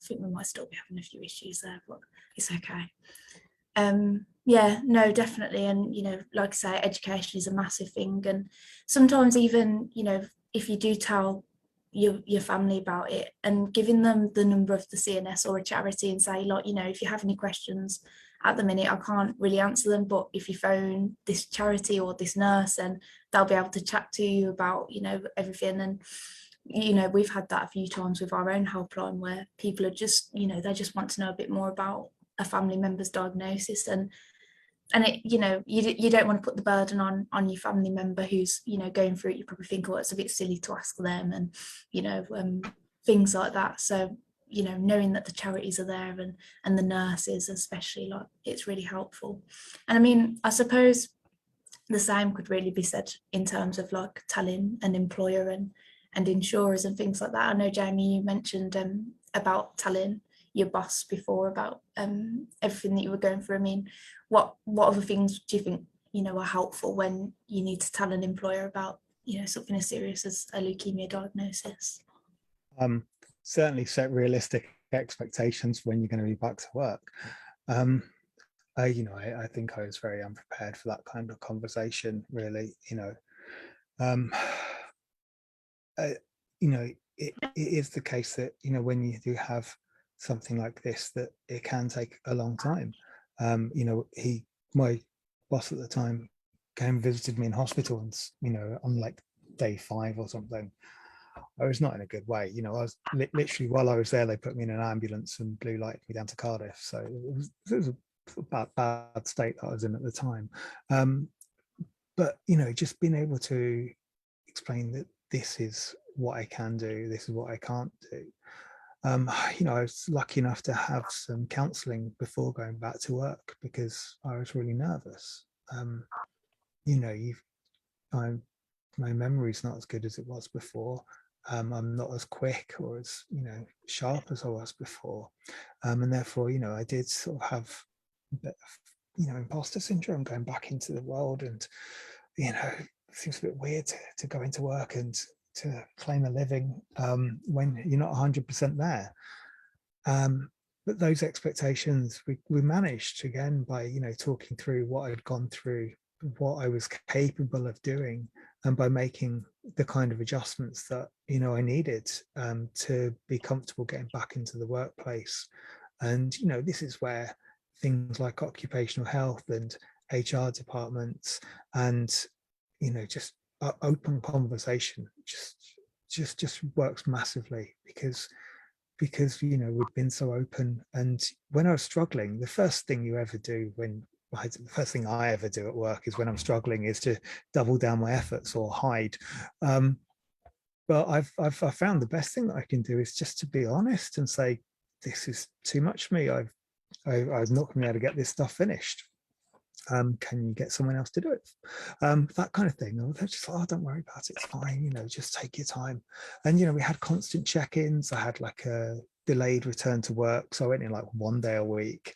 think we might still be having a few issues there, but it's okay. Yeah, no, definitely. And, you know, like I say, education is a massive thing. And sometimes even, you know, if you do tell your family about it and giving them the number of the CNS or a charity and say, like, you know, if you have any questions at the minute, I can't really answer them, but if you phone this charity or this nurse, and they'll be able to chat to you about, you know, everything. And, you know, we've had that a few times with our own helpline where people are just, you know, they just want to know a bit more about a family member's diagnosis. And it, you know, you don't want to put the burden on your family member who's, you know, going through it. You probably think, oh, it's a bit silly to ask them, and, you know, things like that. So, you know, knowing that the charities are there and the nurses especially, like, it's really helpful. And I mean, I suppose the same could really be said in terms of like telling an employer and insurers and things like that. I know, Jamie, you mentioned about telling your boss before about everything that you were going through. I mean, what other things do you think, you know, are helpful when you need to tell an employer about, you know, something as serious as a leukemia diagnosis? Certainly set realistic expectations when you're going to be back to work. You know, I think I was very unprepared for that kind of conversation, really. You know, you know, it is the case that, you know, when you do have something like this, that it can take a long time. You know, my boss at the time came and visited me in hospital, and, you know, on like day 5 or something, I was not in a good way. You know, I was literally, while I was there, they put me in an ambulance and blue lighted me down to Cardiff. So it was a bad state that I was in at the time. But, you know, just being able to explain that this is what I can do, this is what I can't do. You know, I was lucky enough to have some counselling before going back to work because I was really nervous. You know, my memory's not as good as it was before. I'm not as quick or as, you know, sharp as I was before. And therefore, you know, I did sort of have a bit of, you know, imposter syndrome going back into the world. And, you know, it seems a bit weird to go into work and to claim a living when you're not 100% there. But those expectations we managed, again, by, you know, talking through what I'd gone through, what I was capable of doing, and by making the kind of adjustments that, you know, I needed to be comfortable getting back into the workplace. And, you know, this is where things like occupational health and HR departments and, you know, just open conversation just works massively, because you know, we've been so open. And when I was struggling, the first thing you ever do the first thing I ever do at work is, when I'm struggling, is to double down my efforts or hide. But I've found the best thing that I can do is just to be honest and say, this is too much for me. I'm not going to be able to get this stuff finished. Can you get someone else to do it? That kind of thing. They're just like, oh, don't worry about it, it's fine, you know, just take your time. And, you know, we had constant check-ins. I had like a delayed return to work, so I went in like 1 day a week.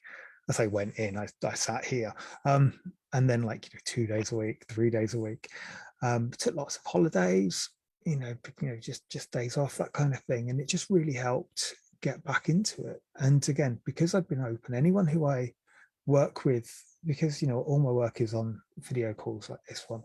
I say went in, I sat here, and then, like, you know, 2 days a week, 3 days a week. Took lots of holidays, you know, just days off, that kind of thing. And it just really helped get back into it. And again, because I've been open, anyone who I work with, because, you know, all my work is on video calls like this one,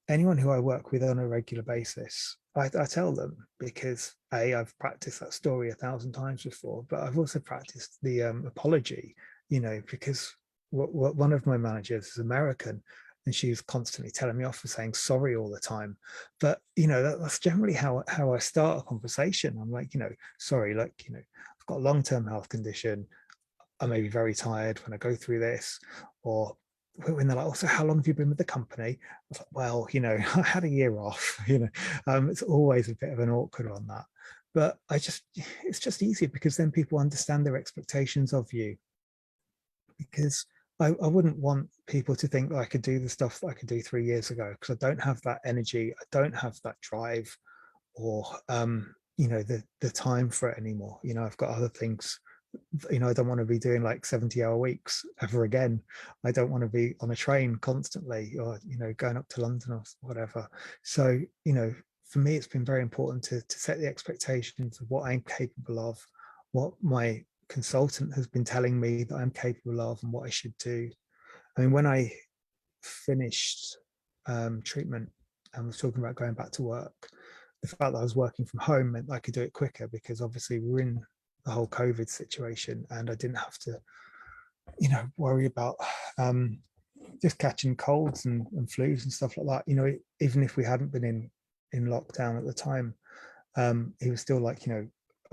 anyone who I work with on a regular basis, I tell them, because I've practiced that story 1,000 times before, but I've also practiced the apology, you know, because one of my managers is American, and she was constantly telling me off for saying sorry all the time. But that's generally how I start a conversation. I'm like, sorry, look, I've got a long-term health condition. I may be very tired when I go through this. Or when they're like, also, how long have you been with the company? I was like, well, I had a year off. It's always a bit of an awkward on that. But it's just easier, because then people understand their expectations of you. Because I wouldn't want people to think that I could do the stuff that I could do 3 years ago, because I don't have that energy, I don't have that drive, or the time for it anymore. I've got other things. I don't want to be doing like 70-hour weeks ever again. I don't want to be on a train constantly, or going up to London or whatever. So for me, it's been very important to set the expectations of what I'm capable of, what my consultant has been telling me that I'm capable of, and what I should do. I mean, when I finished treatment and was talking about going back to work, the fact that I was working from home meant I could do it quicker, because obviously we're in the whole COVID situation, and I didn't have to worry about just catching colds and flus and stuff like that. Even if we hadn't been in lockdown at the time, he was still like,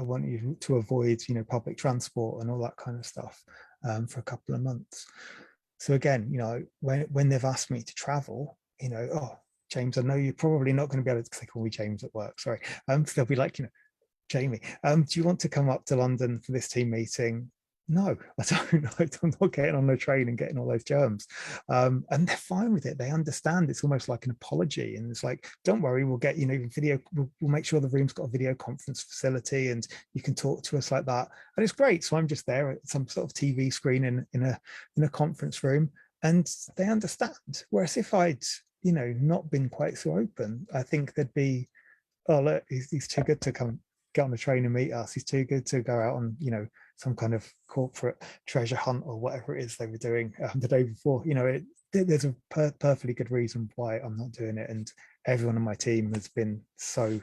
I want you to avoid, public transport and all that kind of stuff for a couple of months. So again, when they've asked me to travel, oh, James, I know you're probably not going to be able to, because they call me James at work, sorry. So they'll be like, Jamie, do you want to come up to London for this team meeting? No, I don't. I'm not getting on a train and getting all those germs. And they're fine with it. They understand. It's almost like an apology. And it's like, don't worry, we'll get, video, we'll make sure the room's got a video conference facility and you can talk to us like that. And it's great. So I'm just there at some sort of TV screen in a conference room, and they understand. Whereas if I'd, not been quite so open, I think they'd be, oh, look, he's too good to come get on a train and meet us. He's too good to go out on, some kind of corporate treasure hunt or whatever it is they were doing the day before. There's a perfectly good reason why I'm not doing it. And everyone on my team has been so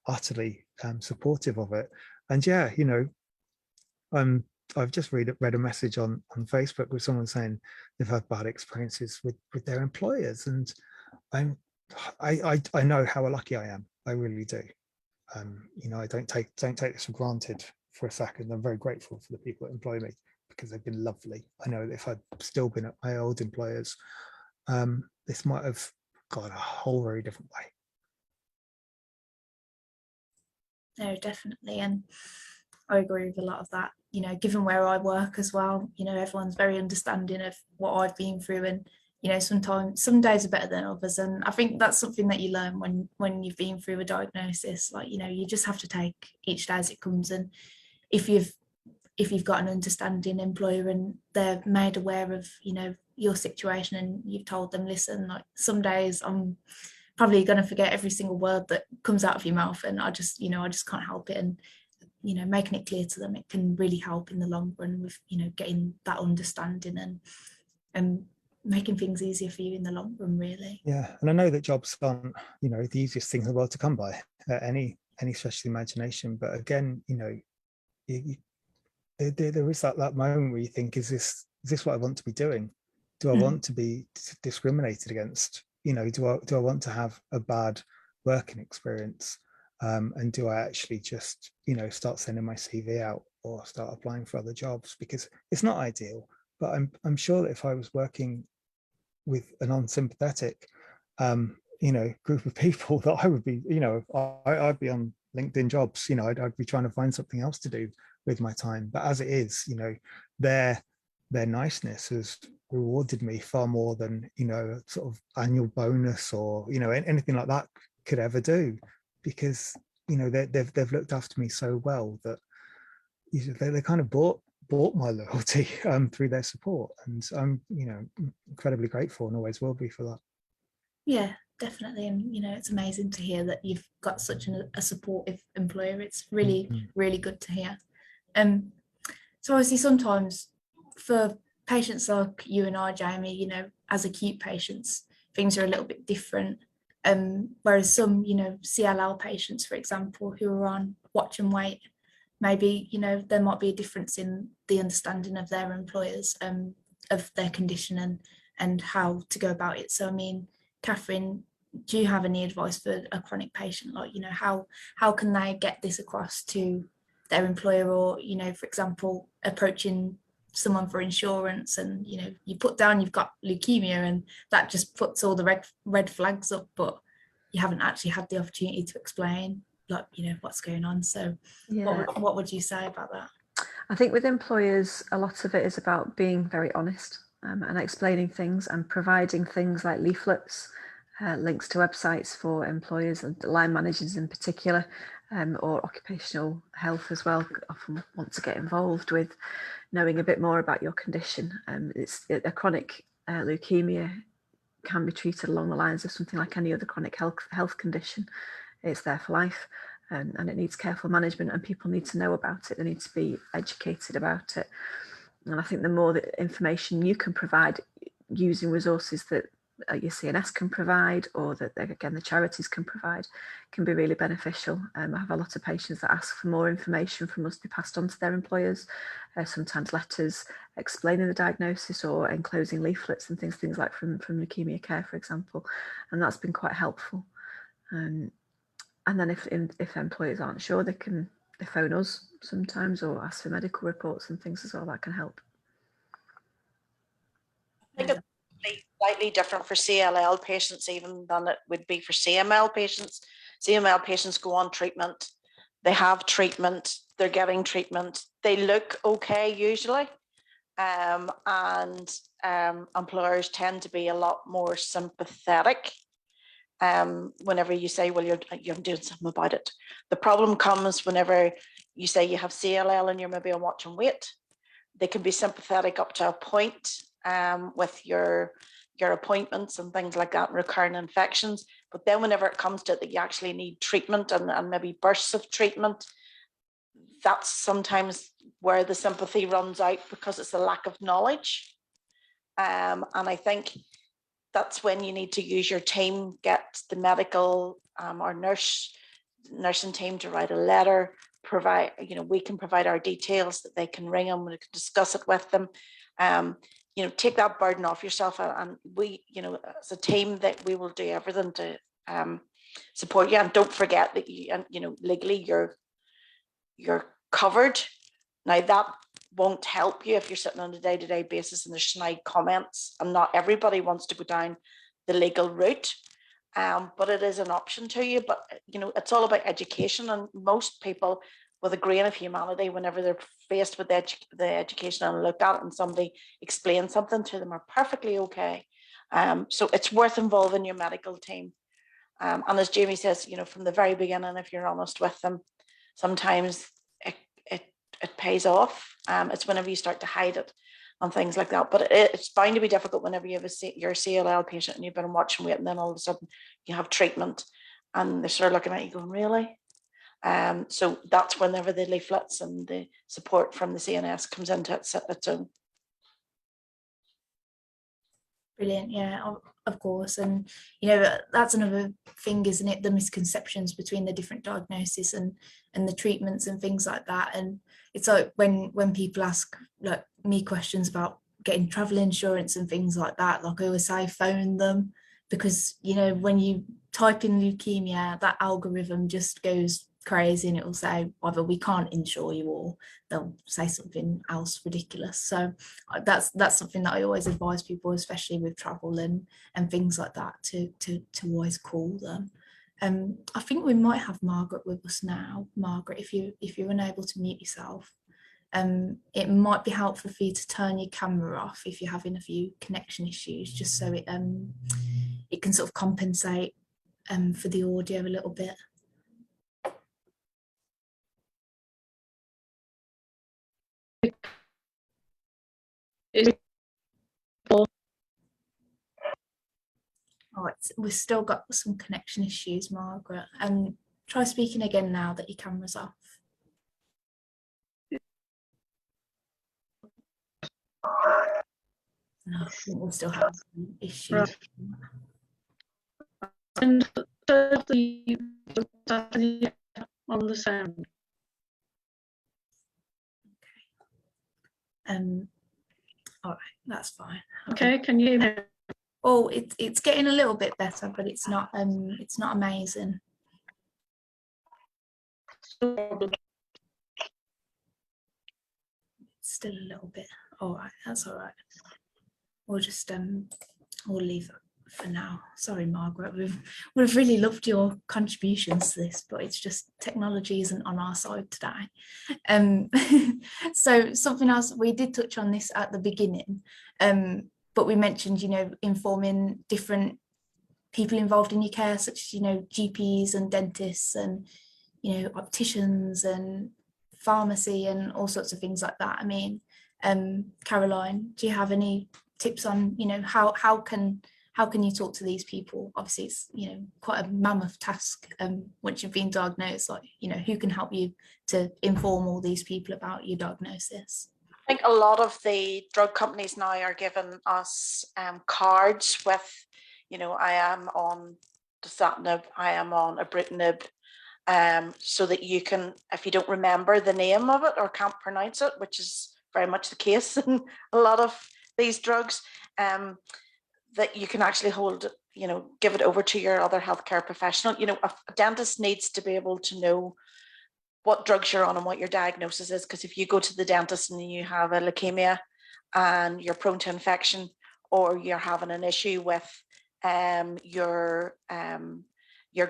utterly supportive of it. And yeah, I've just read a message on Facebook with someone saying they've had bad experiences with their employers. And I know how lucky I am. I really do. I don't take this for granted for a second. I'm very grateful for the people that employ me, because they've been lovely. I know that if I'd still been at my old employers, this might have gone a whole very different way. No, definitely. And I agree with a lot of that. Given where I work as well, everyone's very understanding of what I've been through, and sometimes some days are better than others. And I think that's something that you learn when you've been through a diagnosis. Like, you just have to take each day as it comes. And if you've got an understanding employer and they're made aware of, your situation, and you've told them, listen, like, some days I'm probably going to forget every single word that comes out of your mouth, and I just can't help it. And, making it clear to them, it can really help in the long run with, getting that understanding and making things easier for you in the long run, really. Yeah, and I know that jobs aren't, the easiest thing in the world to come by, any stretch of the imagination. But again, there is that moment where you think, is this what I want to be doing? Do I want to be discriminated against? Do I want to have a bad working experience? And do I actually just, start sending my CV out or start applying for other jobs? Because it's not ideal, but I'm sure that if I was working with a non-sympathetic, group of people, that I would be, I'd be on LinkedIn jobs. I'd be trying to find something else to do with my time. But as it is, their niceness has rewarded me far more than a sort of annual bonus or anything like that could ever do, because they've looked after me so well that they kind of bought my loyalty through their support, and I'm incredibly grateful and always will be for that. Yeah, definitely. And it's amazing to hear that you've got such a supportive employer. It's really really good to hear. So obviously sometimes for patients like you and I, Jamie, as acute patients, things are a little bit different. Whereas some, CLL patients, for example, who are on watch and wait, maybe, there might be a difference in the understanding of their employers, of their condition, and how to go about it. So I mean, Catherine, do you have any advice for a chronic patient? Like, you know, how can they get this across to their employer, or, you know, for example, approaching someone for insurance, and, you know, you put down you've got leukemia and that just puts all the red flags up, but you haven't actually had the opportunity to explain, like, you know, what's going on. So Yeah, what would you say about that? I think with employers, a lot of it is about being very honest and explaining things and providing things like leaflets, links to websites for employers and line managers in particular, or occupational health as well, often want to get involved with knowing a bit more about your condition. It's a chronic leukemia can be treated along the lines of something like any other chronic health condition. It's there for life, and it needs careful management, and people need to know about it. They need to be educated about it. And I think the more that information you can provide using resources that your CNS can provide, or that again the charities can provide, can be really beneficial. I have a lot of patients that ask for more information from us to be passed on to their employers, sometimes letters explaining the diagnosis or enclosing leaflets and things like from Leukemia Care, for example, and that's been quite helpful. And then if employers aren't sure, they phone us sometimes or ask for medical reports and things as well. That can help. I think it's slightly different for CLL patients even than it would be for CML patients. CML patients go on treatment, they have treatment, they're getting treatment, they look okay usually, and employers tend to be a lot more sympathetic whenever you say, well, you're doing something about it. The problem comes whenever you say you have CLL and you're maybe on watch and wait. They can be sympathetic up to a point with your appointments and things like that, recurrent infections. But then whenever it comes to it that you actually need treatment and maybe bursts of treatment, that's sometimes where the sympathy runs out, because it's a lack of knowledge. And I think that's when you need to use your team, get the medical or nursing team to write a letter, provide, you know, we can provide our details that they can ring them, we can discuss it with them. You know, take that burden off yourself, and we, you know, as a team, that we will do everything to support you. And don't forget that you know, legally you're covered. Now that won't help you if you're sitting on a day-to-day basis and there's snide comments, and not everybody wants to go down the legal route, but it is an option to you. But you know, it's all about education, and most people with a grain of humanity, whenever they're faced with the education and look at it and somebody explains something to them, are perfectly okay. So it's worth involving your medical team. And as Jamie says, you know, from the very beginning, if you're honest with them, sometimes it pays off. It's whenever you start to hide it and things like that. But it's bound to be difficult whenever you're a CLL patient and you've been watching wait, and then all of a sudden you have treatment and they're sort of looking at you going, really? So that's whenever the leaflets and the support from the CNS comes into its own. Brilliant, yeah, of course. And you know, that's another thing, isn't it, the misconceptions between the different diagnoses and the treatments and things like that. And it's like when people ask like me questions about getting travel insurance and things like that, like I always say, phone them, because you know, when you type in leukemia, that algorithm just goes crazy and it will say either we can't insure you, or they'll say something else ridiculous. So that's something that I always advise people, especially with travel and things like that, to always call them. I think we might have Margaret with us now. Margaret, if you're unable to mute yourself, it might be helpful for you to turn your camera off if you're having a few connection issues, just so it can sort of compensate for the audio a little bit. Oh, we've still got some connection issues, Margaret. Try speaking again now that your camera's off. No, I think we'll still have issues. Right. And thirdly, on the sound. Okay. All right, that's fine. Okay, can you hear me? Oh, it's getting a little bit better, but it's not amazing. Still a little bit. All right, that's all right. We'll just we'll leave it for now. Sorry, Margaret. We've really loved your contributions to this, but it's just technology isn't on our side today. So something else, we did touch on this at the beginning, but we mentioned, informing different people involved in your care, such as, GPs and dentists and, opticians and pharmacy and all sorts of things like that. I mean, Caroline, do you have any tips on, how can you talk to these people? Obviously, it's, quite a mammoth task once you've been diagnosed, like, who can help you to inform all these people about your diagnosis? I think a lot of the drug companies now are giving us cards with, I am on dasatinib, I am on ibrutinib, so that you can, if you don't remember the name of it or can't pronounce it, which is very much the case in a lot of these drugs, that you can actually hold, give it over to your other healthcare professional. A dentist needs to be able to know what drugs you're on and what your diagnosis is, because if you go to the dentist and you have a leukemia and you're prone to infection, or you're having an issue with your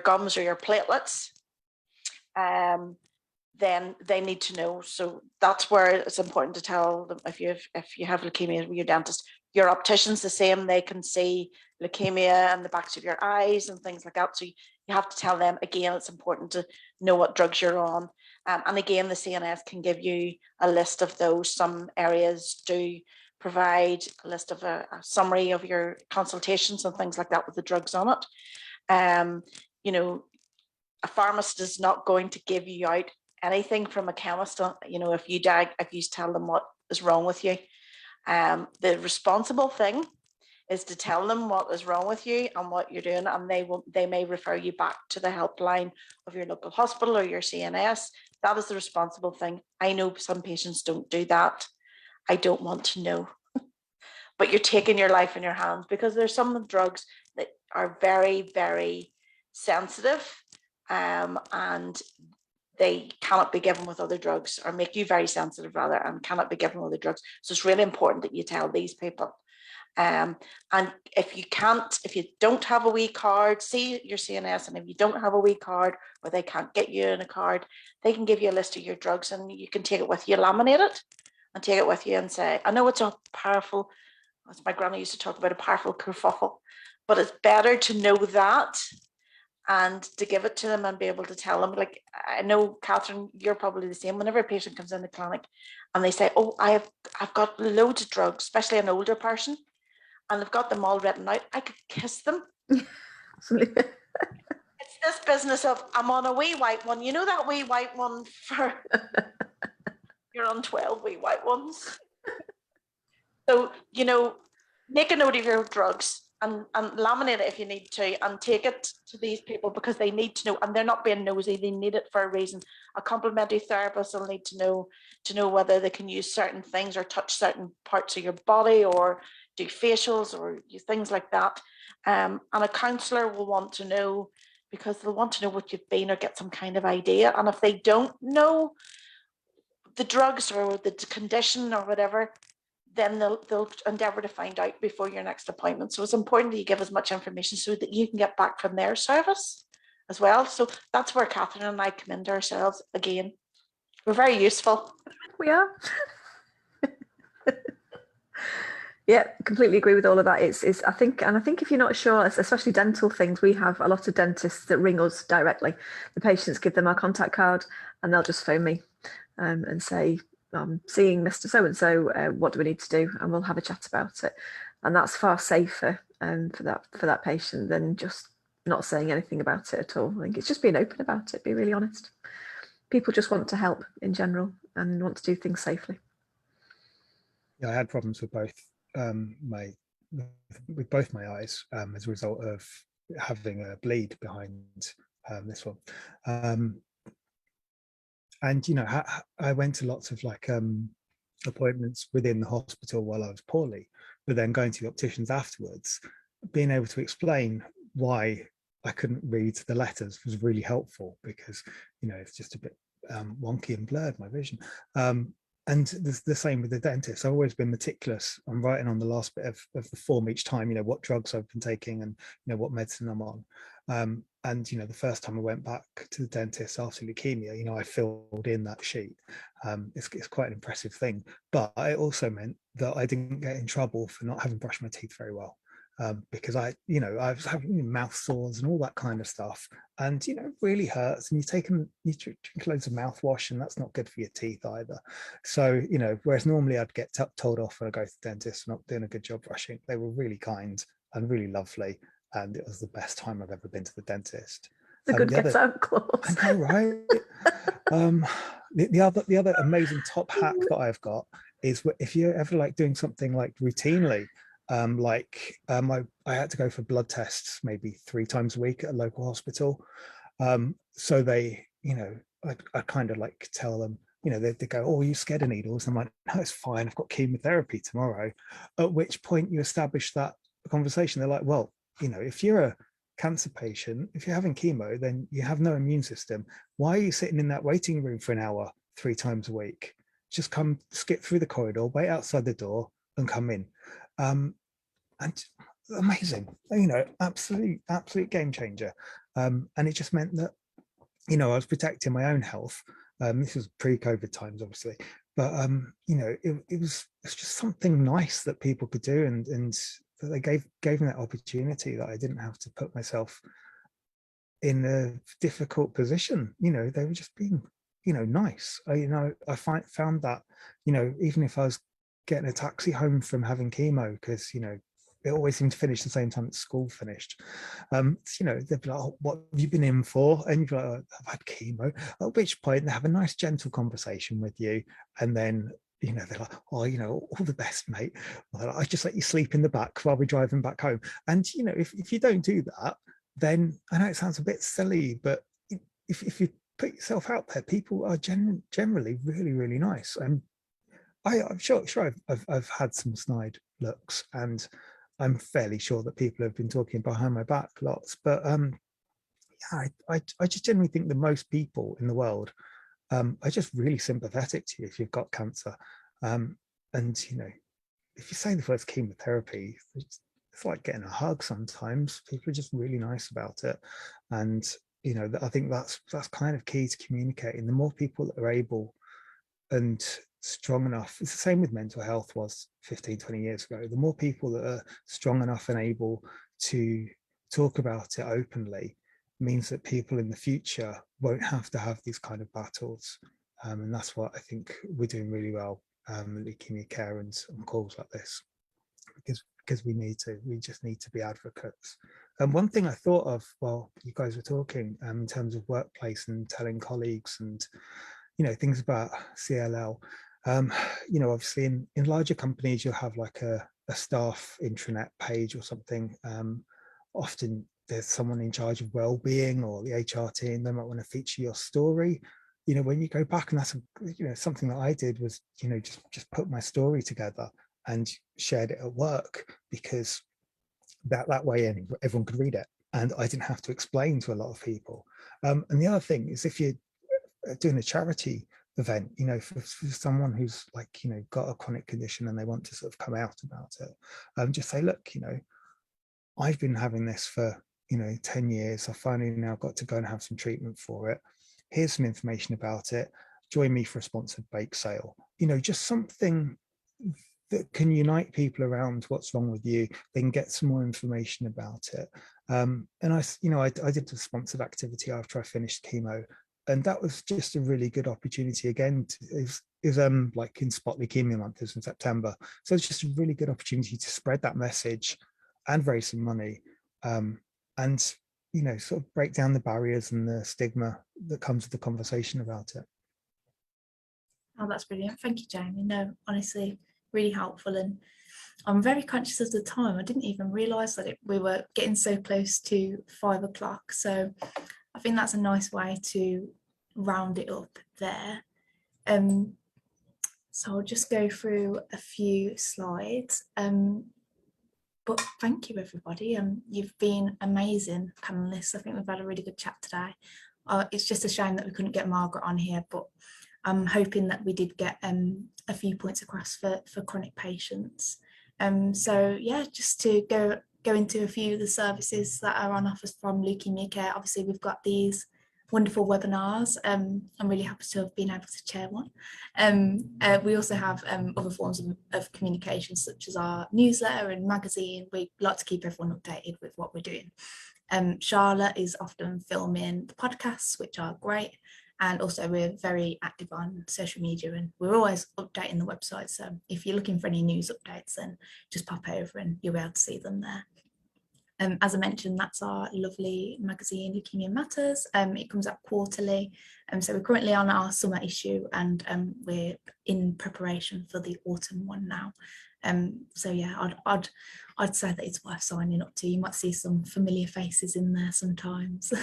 gums or your platelets, then they need to know. So that's where it's important to tell them, if you have leukemia with your dentist. Your optician's the same, they can see leukemia in the backs of your eyes and things like that. So you have to tell them, again, it's important to know what drugs you're on. And again, the CNS can give you a list of those. Some areas do provide a list of a summary of your consultations and things like that with the drugs on it. A pharmacist is not going to give you out anything from a chemist, if you tell them what is wrong with you. The responsible thing is to tell them what is wrong with you and what you're doing, and they may refer you back to the helpline of your local hospital or your CNS. That is the responsible thing. I know some patients don't do that. I don't want to know. But you're taking your life in your hands, because there's some drugs that are very, very sensitive, and they cannot be given with other drugs, or make you very sensitive rather, and cannot be given with other drugs. So it's really important that you tell these people. And if you don't have a wee card, see your CNS, and if you don't have a wee card, or they can't get you in a card, they can give you a list of your drugs, and you can take it with you, laminate it and take it with you and say, I know it's a powerful, as my granny used to talk about, a powerful kerfuffle, but it's better to know that and to give it to them and be able to tell them. Like, I know, Catherine, you're probably the same. Whenever a patient comes in the clinic and they say, oh, I've got loads of drugs, especially an older person, and they've got them all written out, I could kiss them. Absolutely. It's this business of, I'm on a wee white one. You know that wee white one for, you're on 12 wee white ones. So, make a note of your drugs and laminate it if you need to, and take it to these people, because they need to know, and they're not being nosy, they need it for a reason. A complementary therapist will need to know whether they can use certain things or touch certain parts of your body or do facials or things like that. And a counsellor will want to know, because they'll want to know what you've been or get some kind of idea. And if they don't know the drugs or the condition or whatever, then they'll endeavour to find out before your next appointment. So it's important that you give as much information so that you can get back from their service as well. So that's where Catherine and I come into ourselves again. We're very useful. We are. Yeah, completely agree with all of that. It's I think if you're not sure, especially dental things, we have a lot of dentists that ring us directly. The patients give them our contact card and they'll just phone me and say, I'm seeing Mr. So-and-so, what do we need to do? And we'll have a chat about it. And that's far safer for that patient than just not saying anything about it at all. I think it's just being open about it, be really honest. People just want to help in general and want to do things safely. Yeah, I had problems with both both my eyes as a result of having a bleed behind this one. And I went to lots of appointments within the hospital while I was poorly, but then going to the opticians afterwards, being able to explain why I couldn't read the letters was really helpful, because it's just a bit wonky and blurred, my vision. And the same with the dentist. I've always been meticulous. I'm writing on the last bit of the form each time, what drugs I've been taking and what medicine I'm on. And the first time I went back to the dentist after leukemia, I filled in that sheet. It's quite an impressive thing, but it also meant that I didn't get in trouble for not having brushed my teeth very well. Because I was having mouth sores and all that kind of stuff, and it really hurts. And you drink loads of mouthwash, and that's not good for your teeth either. So whereas normally I'd get told off when I go to the dentist for not doing a good job brushing, they were really kind and really lovely, and it was the best time I've ever been to the dentist. It's a good get out clause. I know, right? The other amazing top hack that I've got is, if you're ever like doing something like routinely. I had to go for blood tests maybe 3 times a week at a local hospital. So they, I kind of like tell them, they go, "Oh, are you scared of needles?" I'm like, "No, it's fine. I've got chemotherapy tomorrow." At which point you establish that conversation. They're like, "Well, if you're a cancer patient, if you're having chemo, then you have no immune system. Why are you sitting in that waiting room for an hour 3 times a week? Just come, skip through the corridor, wait outside the door, and come in." And amazing, absolute game changer. And it just meant that, I was protecting my own health. This was pre-COVID times, obviously, but it's just something nice that people could do, and that they gave me that opportunity, that I didn't have to put myself in a difficult position. They were just being, nice. I found that, even if I was getting a taxi home from having chemo, because it always seemed to finish the same time that school finished. They'd be like, "Oh, what have you been in for?" And you'd be like, "Oh, I've had chemo." At which point they have a nice, gentle conversation with you, and then they're like, "Oh, all the best, mate. Well, I just let you sleep in the back while we're driving back home." And if you don't do that, then I know it sounds a bit silly, but if you put yourself out there, people are generally really, really nice. And I'm sure I've had some snide looks, and I'm fairly sure that people have been talking behind my back lots. But yeah, I just generally think that most people in the world are just really sympathetic to you if you've got cancer. And if you say the first chemotherapy, it's like getting a hug sometimes. People are just really nice about it. And I think that's kind of key to communicating. The more people that are able and strong enough, it's the same with mental health was 15-20 years ago. The more people that are strong enough and able to talk about it openly means that people in the future won't have to have these kind of battles. And that's what I think we're doing really well, leukemia care and on calls like this, because we just need to be advocates. And one thing I thought of while you guys were talking, in terms of workplace and telling colleagues and things about CLL, obviously in larger companies you'll have like a staff intranet page or something. Often there's someone in charge of well-being or the HR team. They might want to feature your story. When you go back, and that's something that I did was just put my story together and shared it at work, because that way everyone could read it, and I didn't have to explain to a lot of people. And the other thing is, if you're doing a charity event, for someone who's like got a chronic condition and they want to sort of come out about it, just say, "Look, I've been having this for 10 years. I finally now got to go and have some treatment for it. Here's some information about it. Join me for a sponsored bake sale." Just something that can unite people around what's wrong with you. They can get some more information about it. And I did a sponsored activity after I finished chemo, and that was just a really good opportunity. Again, is like in Spot Leukemia Month is in September, so it's just a really good opportunity to spread that message and raise some money, and sort of break down the barriers and the stigma that comes with the conversation about it. Oh, that's brilliant. Thank you, Jamie. No, honestly, really helpful. And I'm very conscious of the time. I didn't even realise that we were getting so close to 5 o'clock. So I think that's a nice way to round it up there. So I'll just go through a few slides. but thank you everybody. You've been amazing panelists. I think we've had a really good chat today. It's just a shame that we couldn't get Margaret on here, but I'm hoping that we did get a few points across for chronic patients. So yeah, just to go into a few of the services that are on offer from Leukemia Care. Obviously, we've got these wonderful webinars. I'm really happy to have been able to chair one. We also have other forms of communication, such as our newsletter and magazine. We like to keep everyone updated with what we're doing. Charlotte is often filming the podcasts, which are great. And also we're very active on social media, and we're always updating the website. So if you're looking for any news updates, then just pop over and you'll be able to see them there. As I mentioned, that's our lovely magazine, Leukemia Matters. It comes out quarterly. So we're currently on our summer issue, and we're in preparation for the autumn one now. So yeah, I'd say that it's worth signing up to. You might see some familiar faces in there sometimes.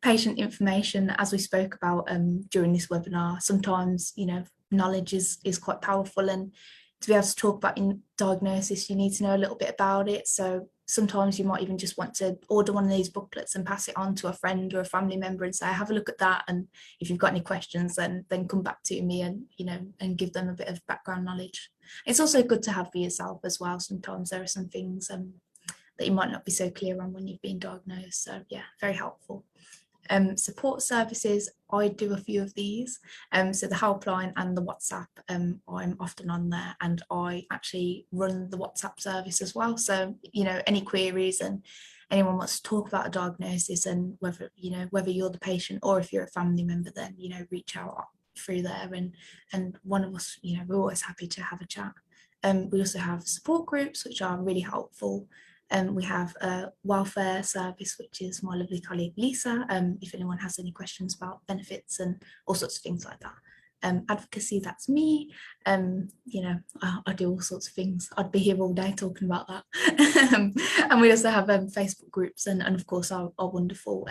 Patient information, as we spoke about during this webinar, sometimes, you know, knowledge is quite powerful, and to be able to talk about in diagnosis, you need to know a little bit about it. So sometimes you might even just want to order one of these booklets and pass it on to a friend or a family member and say, have a look at that, and if you've got any questions, then come back to me, and you know, and give them a bit of background knowledge. It's also good to have for yourself as well. Sometimes there are some things that you might not be so clear on when you've been diagnosed. So yeah, very helpful. Support services, I do a few of these. So the helpline and the WhatsApp, I'm often on there, and I actually run the WhatsApp service as well. So, you know, any queries and anyone wants to talk about a diagnosis, and whether, you know, whether you're the patient or if you're a family member, then, you know, reach out through there, and one of us, you know, we're always happy to have a chat. We also have support groups, which are really helpful. We have a welfare service, which is my lovely colleague Lisa, if anyone has any questions about benefits and all sorts of things like that. Advocacy, that's me. You know, I do all sorts of things. I'd be here all day talking about that. And we also have Facebook groups, and of course our wonderful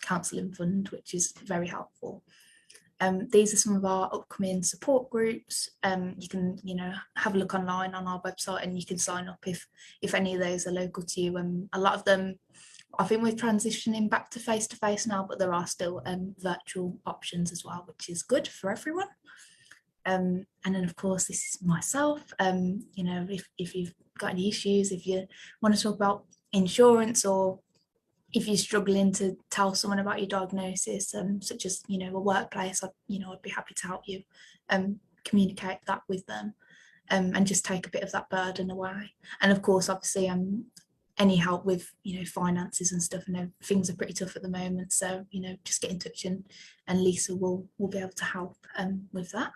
counselling fund, which is very helpful. These are some of our upcoming support groups. You can, you know, have a look online on our website, and you can sign up if any of those are local to you. A lot of them, I think we're transitioning back to face-to-face now, but there are still virtual options as well, which is good for everyone. And then of course, this is myself. You know, if you've got any issues, if you want to talk about insurance, or if you're struggling to tell someone about your diagnosis, such as, you know, a workplace, I'd be happy to help you communicate that with them, and just take a bit of that burden away. And of course, obviously, any help with, you know, finances and stuff. I know things are pretty tough at the moment, so, you know, just get in touch, and Lisa will be able to help with that.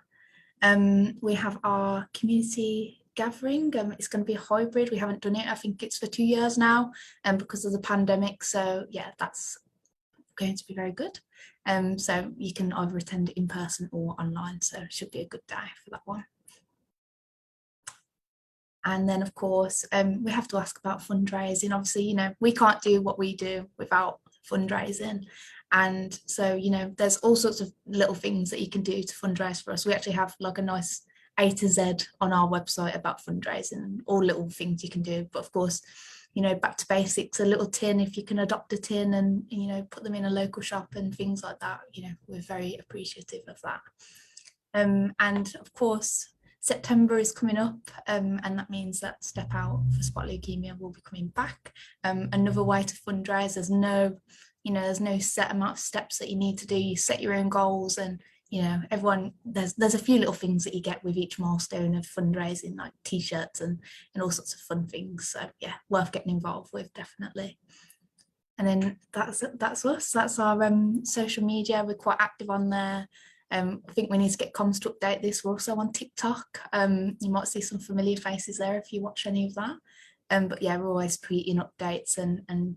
We have our community gathering. It's going to be a hybrid. We haven't done it, I think it's for 2 years now, because of the pandemic. So yeah, that's going to be very good. So you can either attend it in person or online, so it should be a good day for that one. And then of course, we have to ask about fundraising. Obviously, you know, we can't do what we do without fundraising. And so, you know, there's all sorts of little things that you can do to fundraise for us. We actually have like a nice A to Z on our website about fundraising, and all little things you can do. But of course, you know, back to basics, a little tin, if you can adopt a tin and, you know, put them in a local shop and things like that, you know, we're very appreciative of that. And of course, September is coming up, and that means that Step Out for Spot Leukemia will be coming back. Another way to fundraise, there's no set amount of steps that you need to do. You set your own goals, and, you know, everyone, there's a few little things that you get with each milestone of fundraising, like t-shirts and all sorts of fun things. So yeah, worth getting involved with, definitely. And then that's us. That's our social media. We're quite active on there. I think we need to get comms to update this. We're also on TikTok. You might see some familiar faces there if you watch any of that. But yeah, we're always tweeting updates and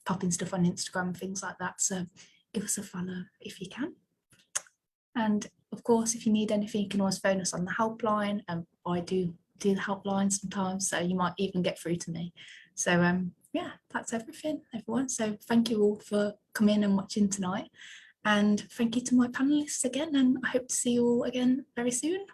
popping stuff on Instagram, things like that. So give us a follow if you can. And of course, if you need anything, you can always phone us on the helpline. I do the helpline sometimes, so you might even get through to me. So yeah, that's everything, everyone. So thank you all for coming and watching tonight. And thank you to my panelists again, and I hope to see you all again very soon.